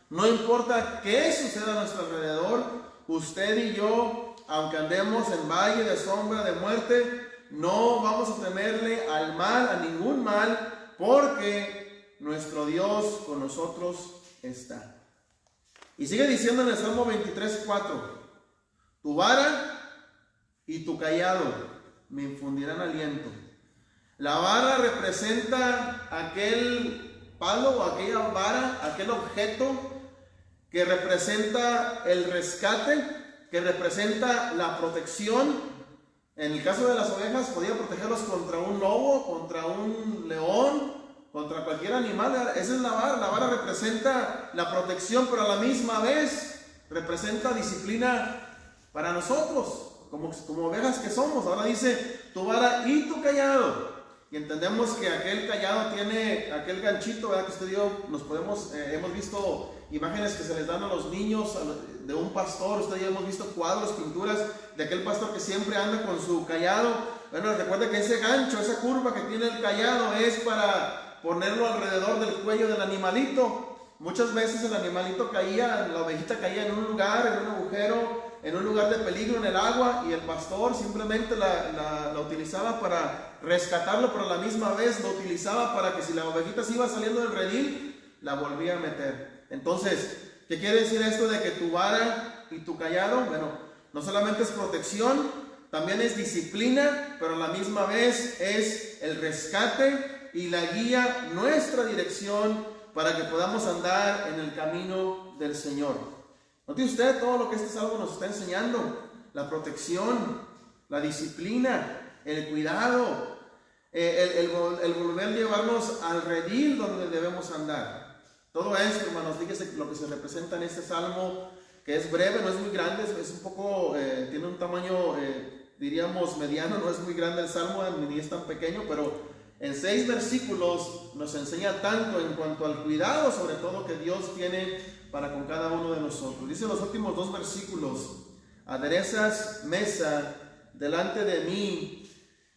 no importa qué suceda a nuestro alrededor, usted y yo, aunque andemos en valle de sombra de muerte, no vamos a temerle al mal, a ningún mal, porque nuestro Dios con nosotros está. Y sigue diciendo en el Salmo 23, 4: tu vara y tu cayado me infundirán aliento. La vara representa aquel palo o aquella vara, aquel objeto que representa el rescate, que representa la protección. En el caso de las ovejas, podía protegerlos contra un lobo, contra un león, contra cualquier animal. Esa es la vara. La vara representa la protección, pero a la misma vez representa disciplina para nosotros, como ovejas que somos. Ahora dice, tu vara y tu callado. Y entendemos que aquel callado tiene aquel ganchito, ¿verdad? Que usted y yo hemos visto imágenes que se les dan a los niños de un pastor. Usted y yo hemos visto cuadros, pinturas de aquel pastor que siempre anda con su callado. Bueno, recuerda que ese gancho, esa curva que tiene el callado es para ponerlo alrededor del cuello del animalito. Muchas veces el animalito caía, la ovejita caía en un lugar, en un agujero, en un lugar de peligro en el agua, y el pastor simplemente la utilizaba para rescatarlo, pero a la misma vez lo utilizaba para que si la ovejita se iba saliendo del redil, la volvía a meter. Entonces, ¿qué quiere decir esto de que tu vara y tu callado? Bueno, no solamente es protección, también es disciplina, pero a la misma vez es el rescate y la guía, nuestra dirección para que podamos andar en el camino del Señor. Note usted todo lo que este salmo nos está enseñando: la protección, la disciplina, el cuidado, el volver a llevarnos al redil donde debemos andar. Todo esto, hermanos, fíjese lo que se representa en este salmo, que es breve, no es muy grande, es un poco, tiene un tamaño, diríamos, mediano. No es muy grande el salmo, ni es tan pequeño, pero en 6 versículos nos enseña tanto en cuanto al cuidado, sobre todo, que Dios tiene para con cada uno de nosotros. Dice los últimos 2 versículos: aderezas mesa delante de mí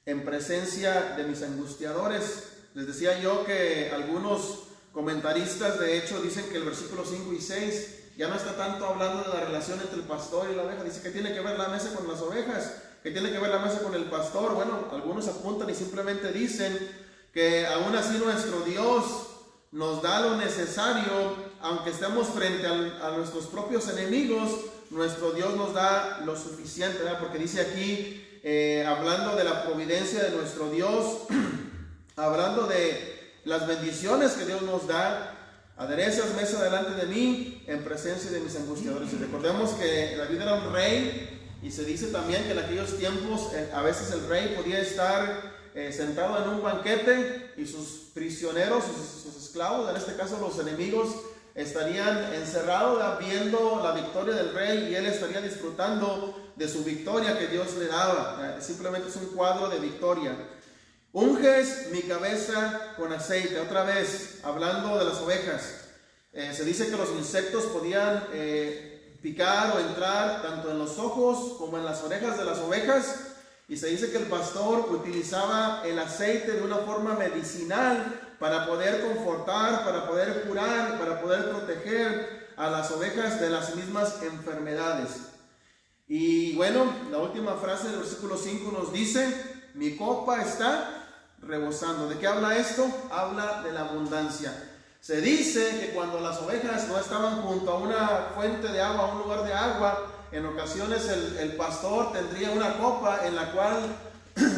en presencia de mis angustiadores. Les decía yo que algunos comentaristas, de hecho, dicen que el versículo 5 y 6 ya no está tanto hablando de la relación entre el pastor y la oveja. Dice que tiene que ver la mesa con las ovejas, que tiene que ver la mesa con el pastor. Bueno, algunos apuntan y simplemente dicen que aún así nuestro Dios nos da lo necesario, aunque estemos frente a nuestros propios enemigos. Nuestro Dios nos da lo suficiente, ¿verdad? Porque dice aquí, hablando de la providencia de nuestro Dios, hablando de las bendiciones que Dios nos da: aderezas mesa delante de mí en presencia de mis angustiadores. Y recordemos que David era un rey, y se dice también que en aquellos tiempos a veces el rey podía estar sentado en un banquete, y sus prisioneros, sus esclavos, en este caso los enemigos, estarían encerrados viendo la victoria del rey, y él estaría disfrutando de su victoria que Dios le daba. Simplemente es un cuadro de victoria. Unges mi cabeza con aceite. Otra vez, hablando de las ovejas, se dice que los insectos podían picar o entrar tanto en los ojos como en las orejas de las ovejas, y se dice que el pastor utilizaba el aceite de una forma medicinal para poder confortar, para poder curar, para poder proteger a las ovejas de las mismas enfermedades. Y bueno, la última frase del versículo 5 nos dice: mi copa está rebosando. ¿De qué habla esto? Habla de la abundancia. Se dice que cuando las ovejas no estaban junto a una fuente de agua, a un lugar de agua, en ocasiones el pastor tendría una copa en la cual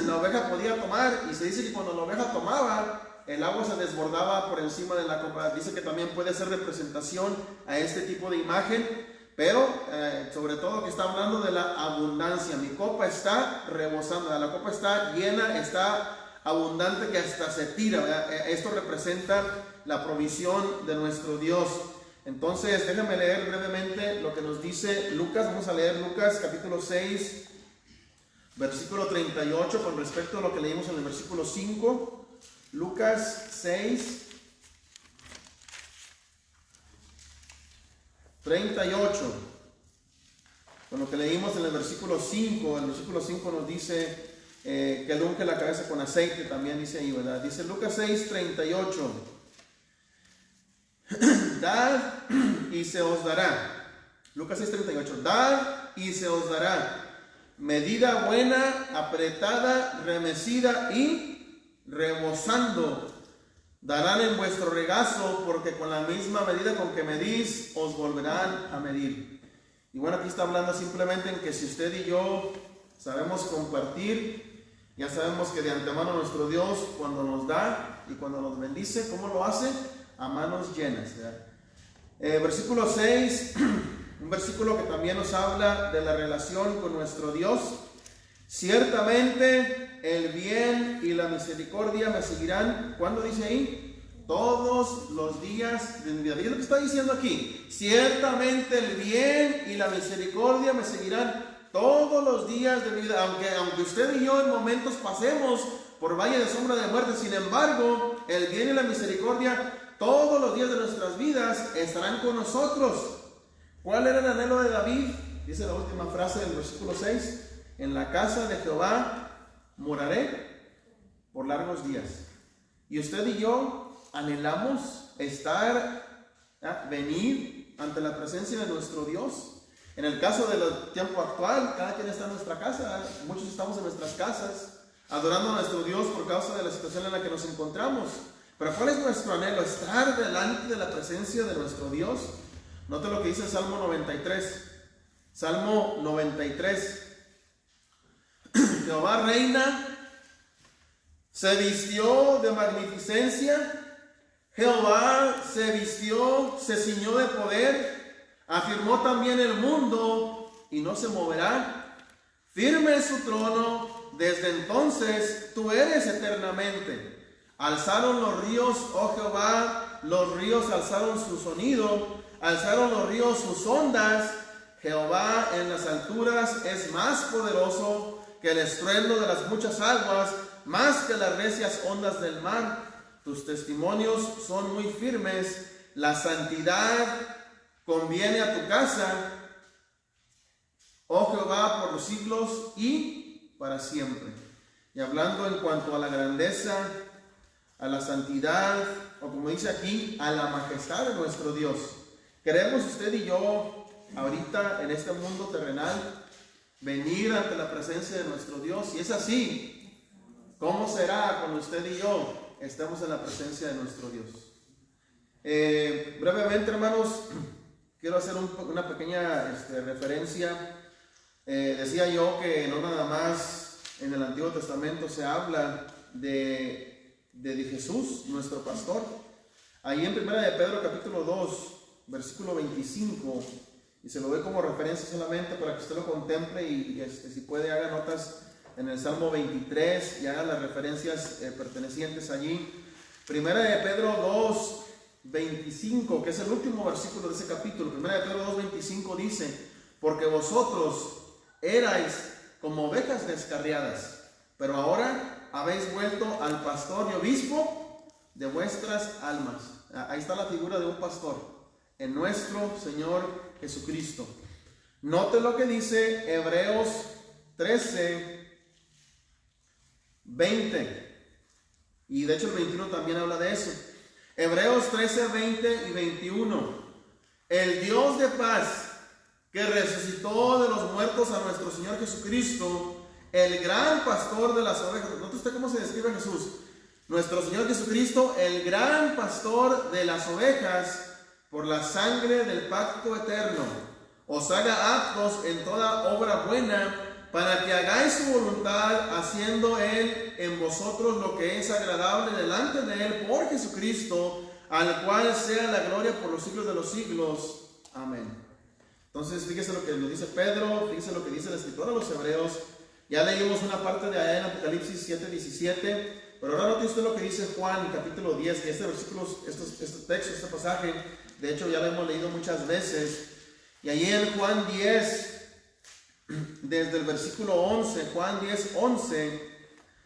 la oveja podía tomar, y se dice que cuando la oveja tomaba, el agua se desbordaba por encima de la copa. Dice que también puede ser representación a este tipo de imagen, pero sobre todo que está hablando de la abundancia. Mi copa está rebosando, la copa está llena, está abundante, que hasta se tira, ¿verdad? Esto representa la provisión de nuestro Dios. Entonces, déjame leer brevemente lo que nos dice Lucas. Vamos a leer Lucas capítulo 6, versículo 38, con respecto a lo que leímos en el versículo 5. Lucas 6, 38, con lo que leímos en el versículo 5. El versículo 5 nos dice que él unge la cabeza con aceite, también dice ahí, ¿verdad? Dice Lucas 6, 38. Dad y se os dará. Lucas 6, 38. Dad y se os dará. Medida buena, apretada, remecida y rebosando, darán en vuestro regazo, porque con la misma medida con que medís, os volverán a medir. Y bueno, aquí está hablando simplemente en que si usted y yo sabemos compartir, ya sabemos que de antemano nuestro Dios, cuando nos da y cuando nos bendice, ¿cómo lo hace? A manos llenas. Versículo 6 un versículo que también nos habla de la relación con nuestro Dios. Ciertamente el bien y la misericordia me seguirán. ¿Cuándo dice ahí? Todos los días de mi vida. ¿Qué es lo que está diciendo aquí? Ciertamente el bien y la misericordia me seguirán todos los días de mi vida. Aunque usted y yo en momentos pasemos por valle de sombra de muerte, sin embargo, el bien y la misericordia todos los días de nuestras vidas estarán con nosotros. ¿Cuál era el anhelo de David? Dice la última frase del versículo 6. En la casa de Jehová moraré por largos días. Y usted y yo anhelamos venir ante la presencia de nuestro Dios. En el caso del tiempo actual, cada quien está en nuestra casa. Muchos estamos en nuestras casas adorando a nuestro Dios por causa de la situación en la que nos encontramos. Pero ¿cuál es nuestro anhelo? Estar delante de la presencia de nuestro Dios. Note lo que dice el Salmo 93. Salmo 93. Jehová reina, se vistió de magnificencia. Jehová se vistió, se ciñó de poder. Afirmó también el mundo y no se moverá. Firme es su trono, desde entonces tú eres eternamente. Alzaron los ríos, oh Jehová, los ríos alzaron su sonido, alzaron los ríos sus ondas. Jehová en las alturas es más poderoso que el estruendo de las muchas aguas, más que las recias ondas del mar. Tus testimonios son muy firmes, la santidad conviene a tu casa, oh Jehová, por los siglos y para siempre. Y hablando en cuanto a la grandeza, a la santidad, o como dice aquí, a la majestad de nuestro Dios. Queremos usted y yo, ahorita en este mundo terrenal, venir ante la presencia de nuestro Dios. Si es así, ¿cómo será cuando usted y yo estemos en la presencia de nuestro Dios? Brevemente, hermanos, quiero hacer una pequeña referencia. Decía yo que no nada más en el Antiguo Testamento se habla de Jesús, nuestro pastor. Ahí en 1 de Pedro capítulo 2, versículo 25, y se lo doy como referencia solamente para que usted lo contemple y si puede haga notas en el Salmo 23 y haga las referencias pertenecientes allí. 1 de Pedro 2, 25, que es el último versículo de ese capítulo. 1 de Pedro 2, 25 dice: porque vosotros erais como ovejas descarriadas, pero ahora habéis vuelto al pastor y obispo de vuestras almas. Ahí está la figura de un pastor en nuestro Señor Jesucristo. Note lo que dice Hebreos 13, 20. Y de hecho el 21 también habla de eso. Hebreos 13, 20 y 21. El Dios de paz, que resucitó de los muertos a nuestro Señor Jesucristo, el gran pastor de las ovejas. ¿Note usted cómo se describe a Jesús? Nuestro Señor Jesucristo, el gran pastor de las ovejas, por la sangre del pacto eterno, os haga aptos en toda obra buena, para que hagáis su voluntad, haciendo Él en vosotros lo que es agradable delante de Él por Jesucristo, al cual sea la gloria por los siglos de los siglos. Amén. Entonces, fíjese lo que nos dice Pedro, fíjese lo que dice el escritor a los Hebreos. Ya leímos una parte de allá en Apocalipsis 7, 17, pero ahora note usted lo que dice Juan, capítulo 10, que este versículo, este texto, este pasaje, de hecho ya lo hemos leído muchas veces. Y allí en Juan 10, desde el versículo 11, Juan 10, 11,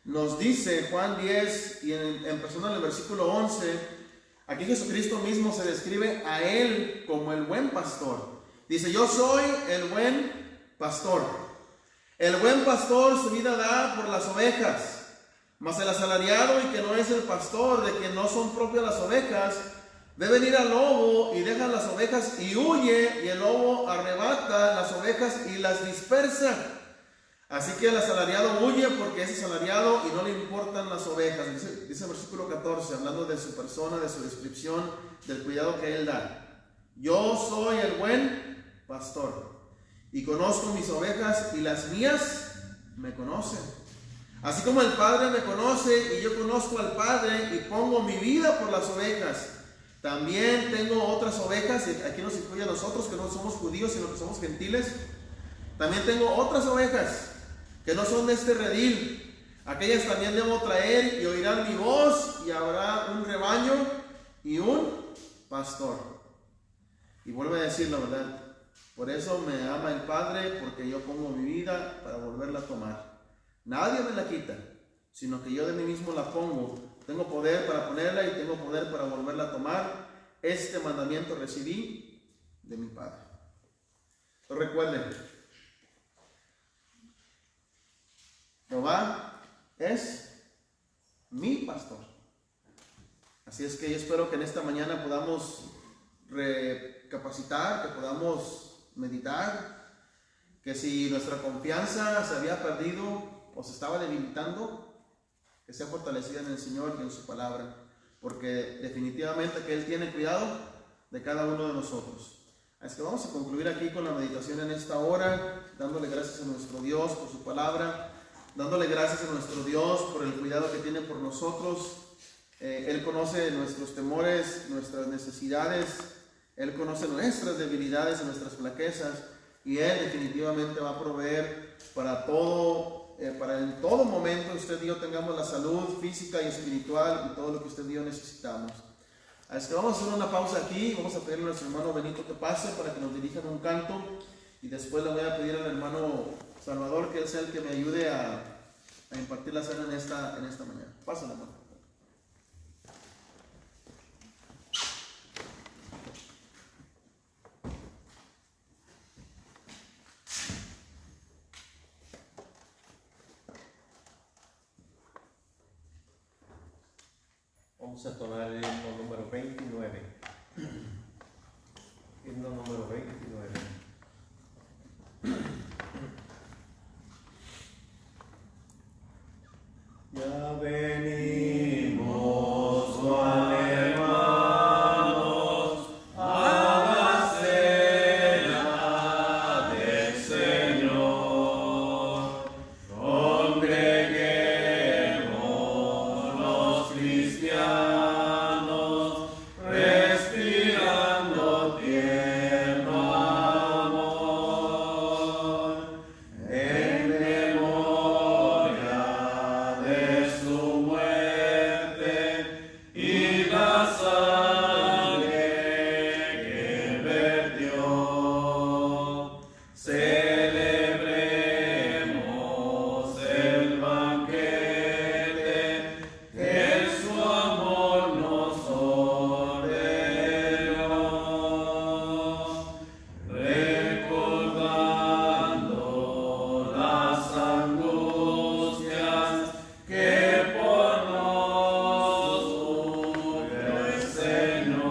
nos dice, Juan 10, y empezando en el versículo 11, aquí Jesucristo mismo se describe a Él como el buen pastor. Dice: yo soy el buen pastor. El buen pastor su vida da por las ovejas. Mas el asalariado, y que no es el pastor, de que no son propias las ovejas, ve venir al lobo y deja las ovejas y huye, y el lobo arrebata las ovejas y las dispersa. Así que el asalariado huye porque es asalariado y no le importan las ovejas. Dice el versículo 14, hablando de su persona, de su descripción, del cuidado que él da. Yo soy el buen pastor y conozco mis ovejas y las mías me conocen. Así como el Padre me conoce y yo conozco al Padre y pongo mi vida por las ovejas. También tengo otras ovejas, y aquí nos incluye a nosotros que no somos judíos, sino que somos gentiles. También tengo otras ovejas que no son de este redil. Aquellas también debo traer y oirán mi voz, y habrá un rebaño y un pastor. Y vuelve a decir la verdad. Por eso me ama el Padre, porque yo pongo mi vida para volverla a tomar. Nadie me la quita, sino que yo de mí mismo la pongo. Tengo poder para ponerla y tengo poder para volverla a tomar. Este mandamiento recibí de mi Padre. Entonces recuerden, Jehová es mi pastor. Así es que yo espero que en esta mañana podamos recapacitar, que podamos meditar, que si nuestra confianza se había perdido o se estaba debilitando, que sea fortalecida en el Señor y en su palabra, porque definitivamente que Él tiene cuidado de cada uno de nosotros. Así que vamos a concluir aquí con la meditación en esta hora, dándole gracias a nuestro Dios por su palabra, dándole gracias a nuestro Dios por el cuidado que tiene por nosotros. Él conoce nuestros temores, nuestras necesidades, Él conoce nuestras debilidades y nuestras flaquezas, y Él definitivamente va a proveer para todo. Para en todo momento usted y yo tengamos la salud física y espiritual y todo lo que usted y yo necesitamos. Así que vamos a hacer una pausa aquí. Vamos a pedirle a nuestro hermano Benito que pase para que nos dirijan un canto, y después le voy a pedir al hermano Salvador que él sea el que me ayude a impartir la cena en esta mañana. Pásale, hermano. Vamos a tonar el himno número 29. Himno número 29. Ya venimos, oh hermanos, a la cena del Señor. Congreguemos los cristianos, respirando tierno amor, en memoria de su muerte y la sangre que vertió. Celebremos el banquete que su amor nos ordenó, recordando las angustias que por nos sufrió el Señor.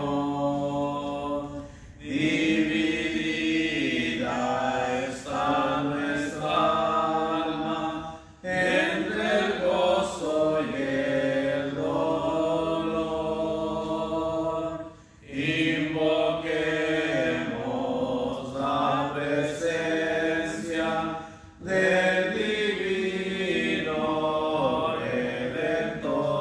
Dividida está nuestra alma entre el gozo y el dolor. Invoquemos la presencia del divino Redentor,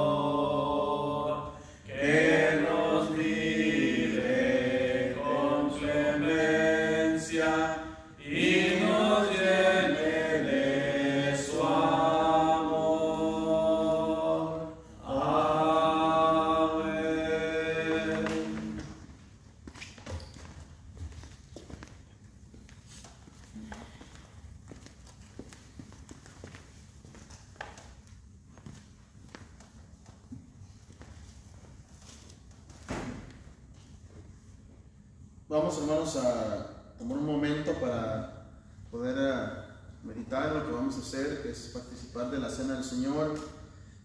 que nos libre con clemencia y nos llene de su amor. Amén. Vamos, hermanos, a tomar un momento para poder meditar en lo que vamos a hacer, que es participar de la cena del Señor.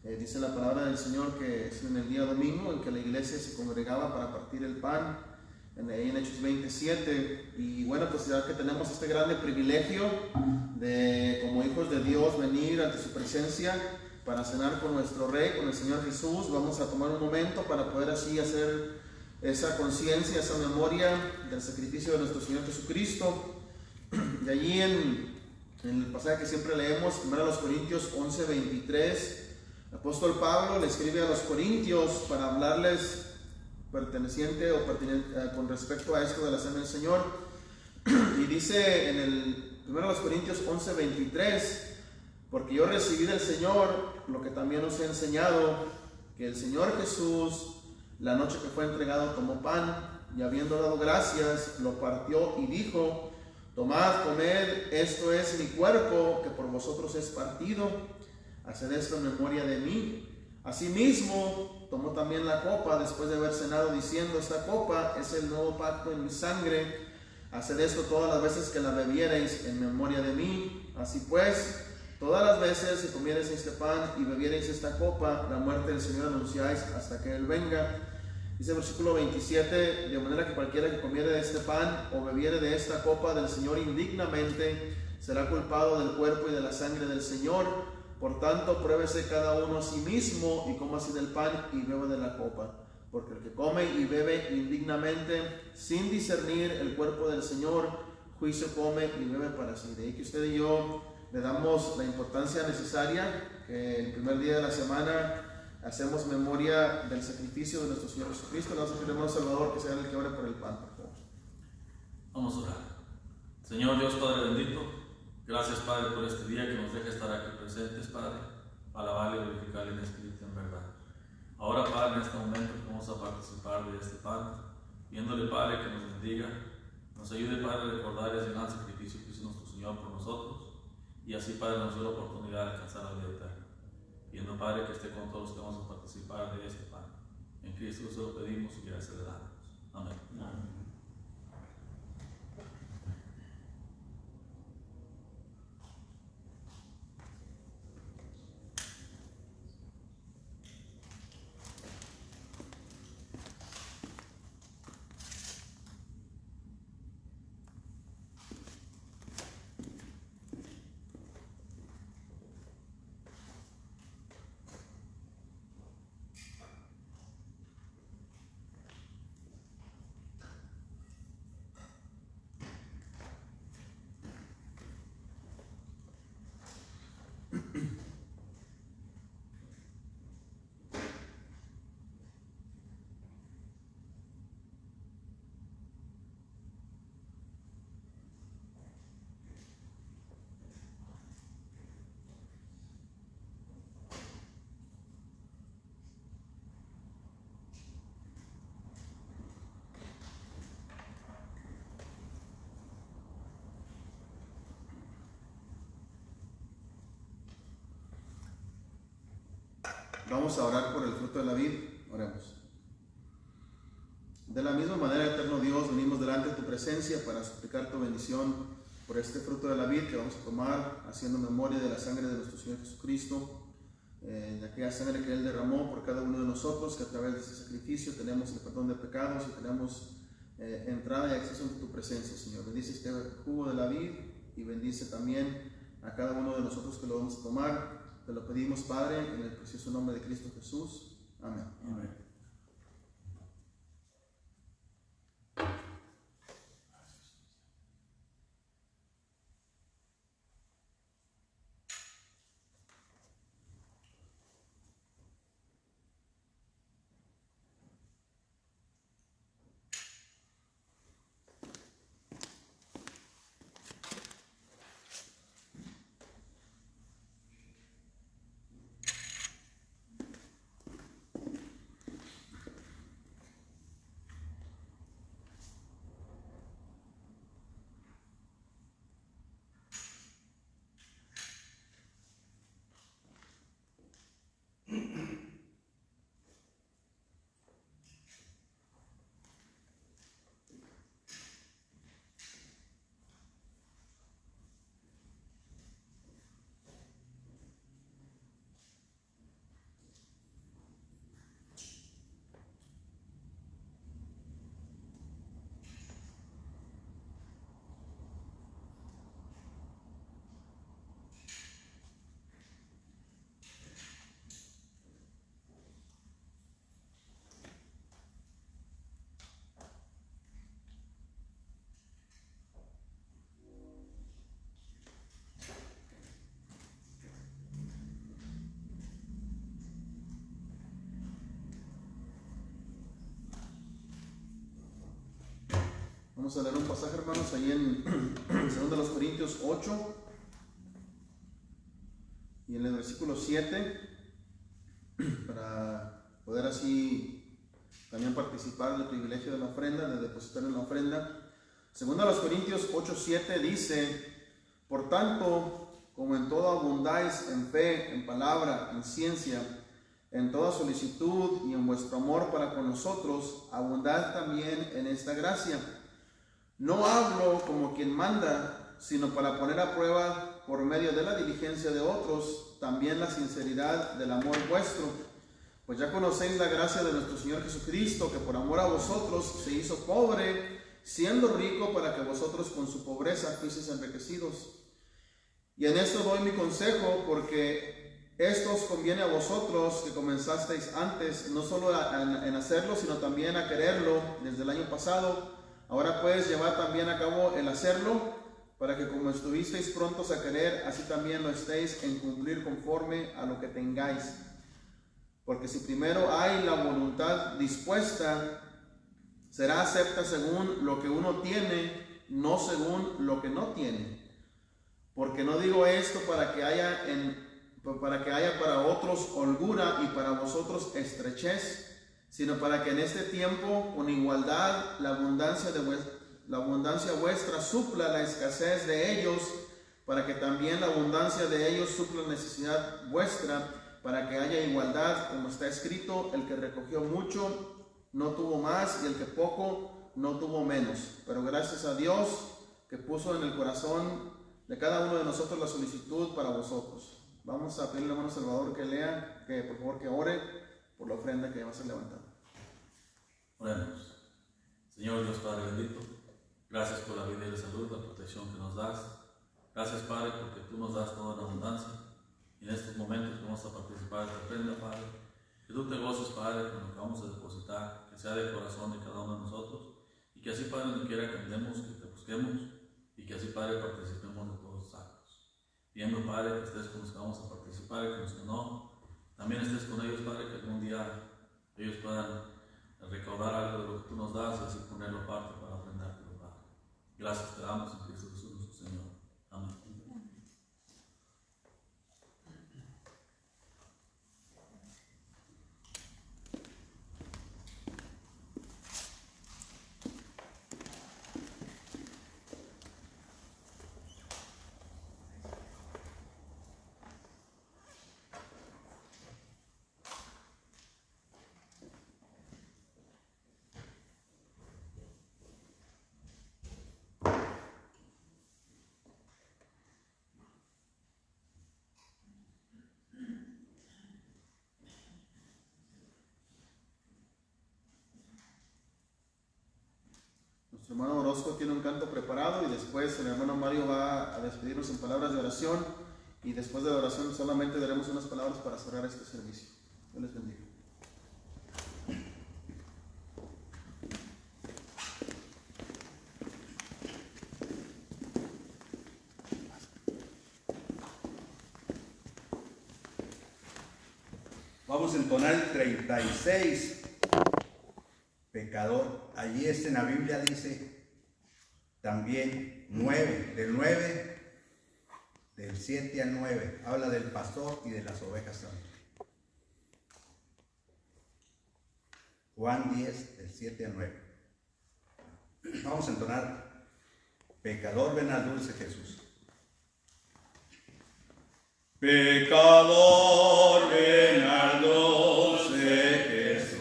Dice la palabra del Señor que es en el día domingo en que la iglesia se congregaba para partir el pan, ahí en Hechos 27. Y bueno, pues ya que tenemos este grande privilegio de, como hijos de Dios, venir ante su presencia para cenar con nuestro Rey, con el Señor Jesús, vamos a tomar un momento para poder así hacer esa conciencia, esa memoria del sacrificio de nuestro Señor Jesucristo. Y allí en el pasaje que siempre leemos, 1 Corintios 11:23, el apóstol Pablo le escribe a los corintios para hablarles perteneciente o con respecto a esto de la cena del Señor. Y dice en el 1 Corintios 11:23, porque yo recibí del Señor lo que también os he enseñado, que el Señor Jesús, la noche que fue entregado, tomó pan, y habiendo dado gracias, lo partió y dijo: tomad, comed, esto es mi cuerpo, que por vosotros es partido, haced esto en memoria de mí. Asimismo, tomó también la copa después de haber cenado, diciendo: esta copa es el nuevo pacto en mi sangre, haced esto todas las veces que la bebiereis en memoria de mí. Así pues, todas las veces que comiereis este pan y bebiereis esta copa, la muerte del Señor anunciáis hasta que Él venga. Dice el versículo 27, de manera que cualquiera que comiere de este pan o bebiere de esta copa del Señor indignamente, será culpado del cuerpo y de la sangre del Señor. Por tanto, pruébese cada uno a sí mismo y coma así del pan y beba de la copa. Porque el que come y bebe indignamente, sin discernir el cuerpo del Señor, juicio come y bebe para sí. De ahí que usted y yo le damos la importancia necesaria, que el primer día de la semana hacemos memoria del sacrificio de nuestro Señor Jesucristo. Le vamos a pedir al hermano Salvador que sea el que ore por el pan, por favor. Vamos a orar. Señor Dios Padre bendito, gracias Padre por este día que nos deja estar aquí presentes, Padre, para alabarle y glorificarle en espíritu en verdad. Ahora, Padre, en este momento vamos a participar de este pan, pidiéndole, Padre, que nos bendiga, nos ayude, Padre, a recordar ese gran sacrificio que hizo nuestro Señor por nosotros, y así, Padre, nos dé la oportunidad de alcanzar la vida eterna. Pidiendo, Padre, que esté con todos los que vamos a participar de este pan. En Cristo se lo pedimos y gracias le damos. Amén. Amén. Vamos a orar por el fruto de la vid. Oremos. De la misma manera, eterno Dios, venimos delante de tu presencia para suplicar tu bendición por este fruto de la vid que vamos a tomar, haciendo memoria de la sangre de nuestro Señor Jesucristo, de aquella sangre que Él derramó por cada uno de nosotros, que a través de ese sacrificio tenemos el perdón de pecados y tenemos entrada y acceso a tu presencia, Señor. Bendice este jugo de la vid y bendice también a cada uno de nosotros que lo vamos a tomar. Te lo pedimos, Padre, en el precioso nombre de Cristo Jesús. Amén. Amén. Vamos a leer un pasaje, hermanos, ahí en 2 Corintios 8 y en el versículo 7, para poder así también participar del privilegio de la ofrenda, de depositar en la ofrenda. 2 Corintios 8:7 dice: por tanto, como en todo abundáis en fe, en palabra, en ciencia, en toda solicitud y en vuestro amor para con nosotros, abundad también en esta gracia. No hablo como quien manda, sino para poner a prueba por medio de la diligencia de otros, también la sinceridad del amor vuestro. Pues ya conocéis la gracia de nuestro Señor Jesucristo, que por amor a vosotros se hizo pobre, siendo rico, para que vosotros con su pobreza fuiseis enriquecidos. Y en esto doy mi consejo, porque esto os conviene a vosotros, que comenzasteis antes, no solo en hacerlo, sino también a quererlo desde el año pasado. Ahora puedes llevar también a cabo el hacerlo, para que como estuvisteis prontos a querer, así también lo estéis en cumplir conforme a lo que tengáis. Porque si primero hay la voluntad dispuesta, será acepta según lo que uno tiene, no según lo que no tiene. Porque no digo esto para que haya para otros holgura y para vosotros estrechez, sino para que en este tiempo, con igualdad, la abundancia vuestra supla la escasez de ellos, para que también la abundancia de ellos supla la necesidad vuestra, para que haya igualdad, como está escrito: el que recogió mucho no tuvo más, y el que poco no tuvo menos. Pero gracias a Dios, que puso en el corazón de cada uno de nosotros la solicitud para vosotros. Vamos a pedirle al hermano Salvador que lea, que por favor que ore por la ofrenda que va a ser levantada. Oremos. Señor Dios Padre bendito, gracias por la vida y la salud, la protección que nos das. Gracias, Padre, porque tú nos das toda la abundancia. Y en estos momentos que vamos a participar de esta ofrenda, Padre, que tú te goces, Padre, con lo que vamos a depositar, que sea de corazón de cada uno de nosotros, y que así, Padre, donde quiera que andemos, que te busquemos, y que así, Padre, participemos de todos los actos. Pidiendo, Padre, que estés con los que vamos a participar y con los que no. También estés con ellos, Padre, que algún día ellos puedan recaudar algo de lo que tú nos das y así ponerlo aparte para ofrendarte, Padre. Gracias te damos en Cristo Jesús nuestro Señor. Amén. Nuestro hermano Orozco tiene un canto preparado y después el hermano Mario va a despedirnos en palabras de oración, y después de la oración solamente daremos unas palabras para cerrar este servicio. Dios les bendiga. Vamos a entonar el 36. Pecador. Allí en la Biblia dice también 9, del 7 al 9. Habla del pastor y de las ovejas también. Juan 10, del 7 al 9. Vamos a entonar: pecador, ven al dulce Jesús. Pecador, ven al dulce Jesús,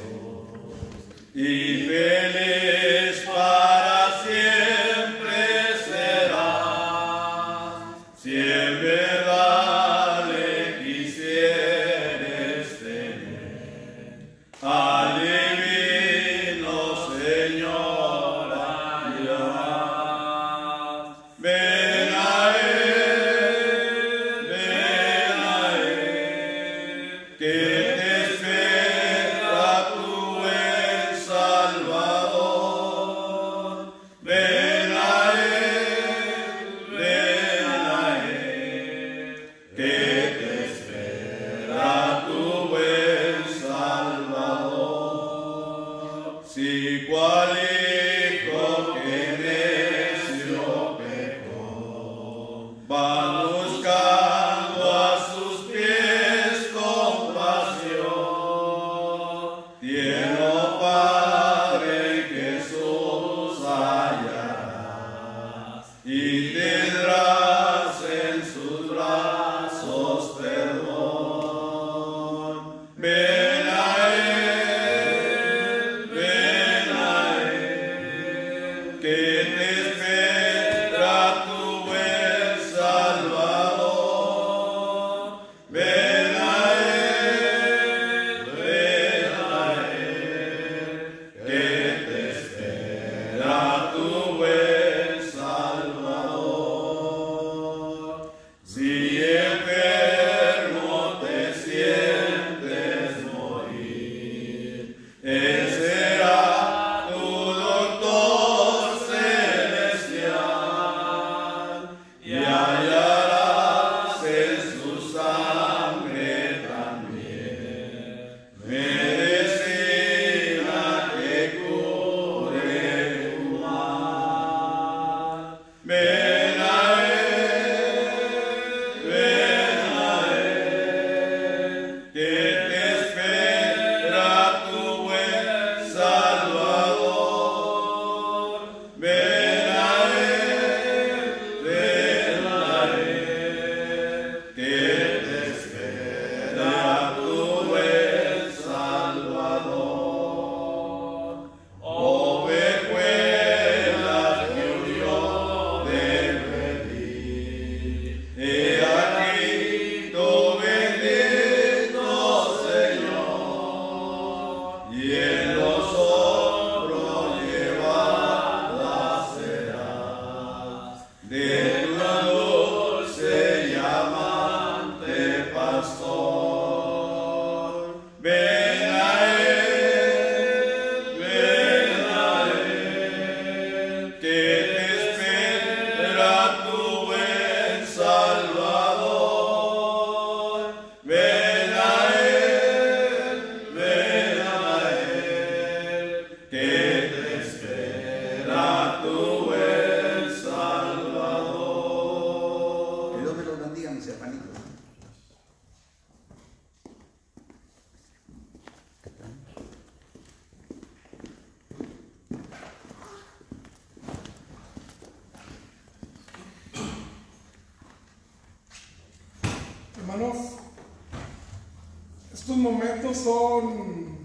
y feliz para siempre serás, si en verdad le quisieres tener, al divino Señor hallarás. Ven a Él, que que te espera tu buen Salvador. Ven a Él, que te espera tu buen Salvador. Si enfermo te sientes morir, Él será tu doctor celestial y hallarás en su sangre también medicina que cure tu mal. Ven a Él, que te espera tu buen Salvador. Ven a Él, que te espera tu buen Salvador. Ovejuelas que huyó del redil, he aquí tu bendito Señor, y en los hombros llevadas serás de tu dulce y amante pastor. Ven a Él, que te espera tu buen Salvador. Ven a Él, que te espera tu buen Salvador. Que Dios me los bendiga, mis hermanitos. Hermanos, estos momentos son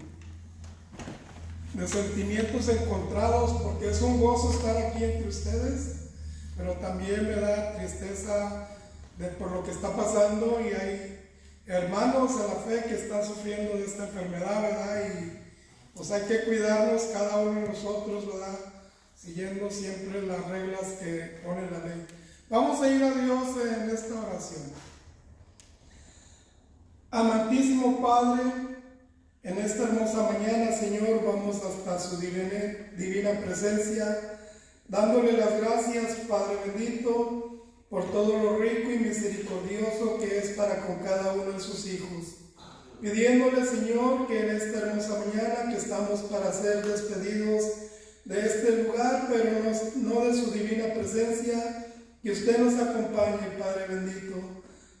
de sentimientos encontrados porque es un gozo estar aquí entre ustedes, pero también me da tristeza por lo que está pasando y hay hermanos a la fe que están sufriendo de esta enfermedad, ¿verdad? Y pues hay que cuidarnos cada uno de nosotros, ¿verdad? Siguiendo siempre las reglas que pone la ley. Vamos a ir a Dios en esta oración. Amantísimo Padre, en esta hermosa mañana, Señor, vamos hasta su divina presencia, dándole las gracias, Padre bendito, por todo lo rico y misericordioso que es para con cada uno de sus hijos. Pidiéndole, Señor, que en esta hermosa mañana que estamos para ser despedidos de este lugar, pero no de su divina presencia, que usted nos acompañe, Padre bendito,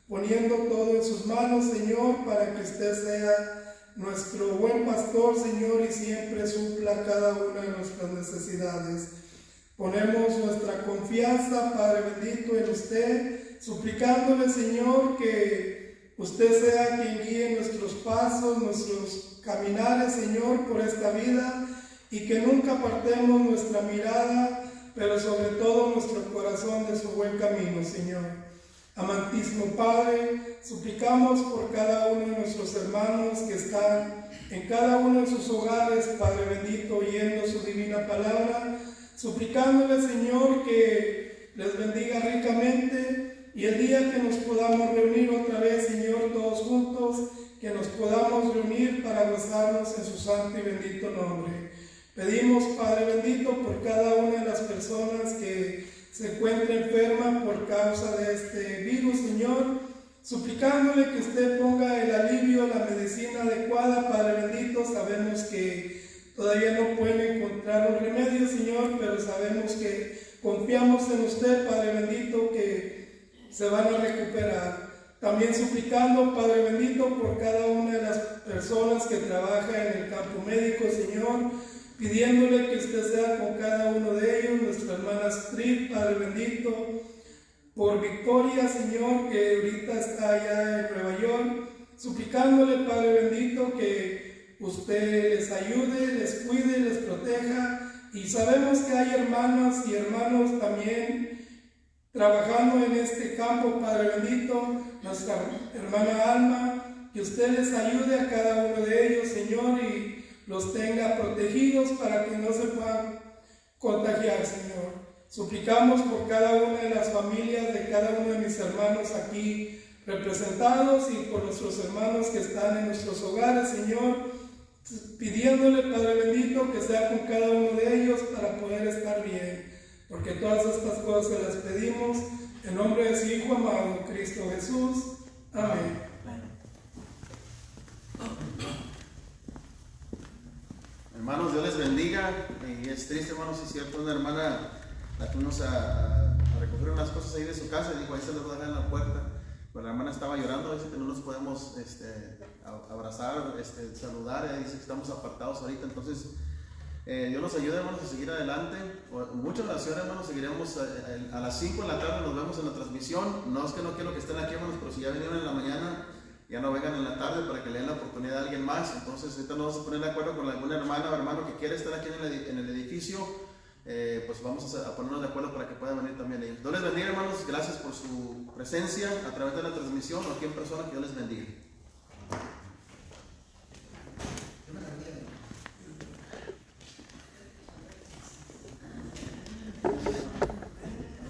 poniendo todo en sus manos, Señor, para que usted sea nuestro buen pastor, Señor, y siempre supla cada una de nuestras necesidades. Ponemos nuestra confianza, Padre bendito, en usted, suplicándole, Señor, que usted sea quien guíe nuestros pasos, nuestros caminares, Señor, por esta vida, y que nunca apartemos nuestra mirada, pero sobre todo nuestro corazón de su buen camino, Señor. Amantísimo Padre, suplicamos por cada uno de nuestros hermanos que están en cada uno de sus hogares, Padre bendito, oyendo su divina palabra, suplicándole, Señor, que les bendiga ricamente y el día que nos podamos reunir otra vez, Señor, todos juntos, que nos podamos reunir para gozarnos en su santo y bendito nombre. Pedimos, Padre bendito, por cada una de las personas que se encuentra enferma por causa de este virus, Señor, suplicándole que usted ponga el alivio, la medicina adecuada, Padre bendito. Sabemos que todavía no pueden encontrar un remedio, Señor, pero sabemos que confiamos en usted, Padre bendito, que se van a recuperar. También suplicando, Padre bendito, por cada una de las personas que trabajan en el campo médico, Señor, pidiéndole que usted sea con cada uno de ellos, nuestra hermana Astrid, Padre bendito, por Victoria, Señor, que ahorita está allá en Nueva York, suplicándole, Padre bendito, que usted les ayude, les cuide, les proteja, y sabemos que hay hermanas y hermanos también trabajando en este campo, Padre bendito, nuestra hermana Alma, que usted les ayude a cada uno de ellos, Señor, y los tenga protegidos para que no se puedan contagiar, Señor. Suplicamos por cada una de las familias de cada uno de mis hermanos aquí representados y por nuestros hermanos que están en nuestros hogares, Señor, pidiéndole, Padre bendito, que sea con cada uno de ellos para poder estar bien, porque todas estas cosas se las pedimos en nombre de su Hijo amado, Cristo Jesús. Amén. Hermanos, Dios les bendiga. Y es triste, hermanos, si es cierto, una hermana la fuimos a recoger unas cosas ahí de su casa y dijo, ahí se las voy a dejar en la puerta. Pero la hermana estaba llorando, dice que no nos podemos abrazar, saludar, dice que estamos apartados ahorita. Entonces, Dios nos ayude, hermanos, a seguir adelante. Mucha oración, hermanos, seguiremos a las 5 de la tarde, nos vemos en la transmisión. No es que no quiero que estén aquí, hermanos, pero si ya vinieron en la mañana, ya no vengan en la tarde para que le den la oportunidad a alguien más. Entonces, ahorita nos vamos a poner de acuerdo con alguna hermana o hermano que quiera estar aquí en el edificio. Pues vamos a ponernos de acuerdo para que puedan venir también ellos. Dios les bendiga, hermanos. Gracias por su presencia a través de la transmisión o aquí en persona. Que Dios les bendiga.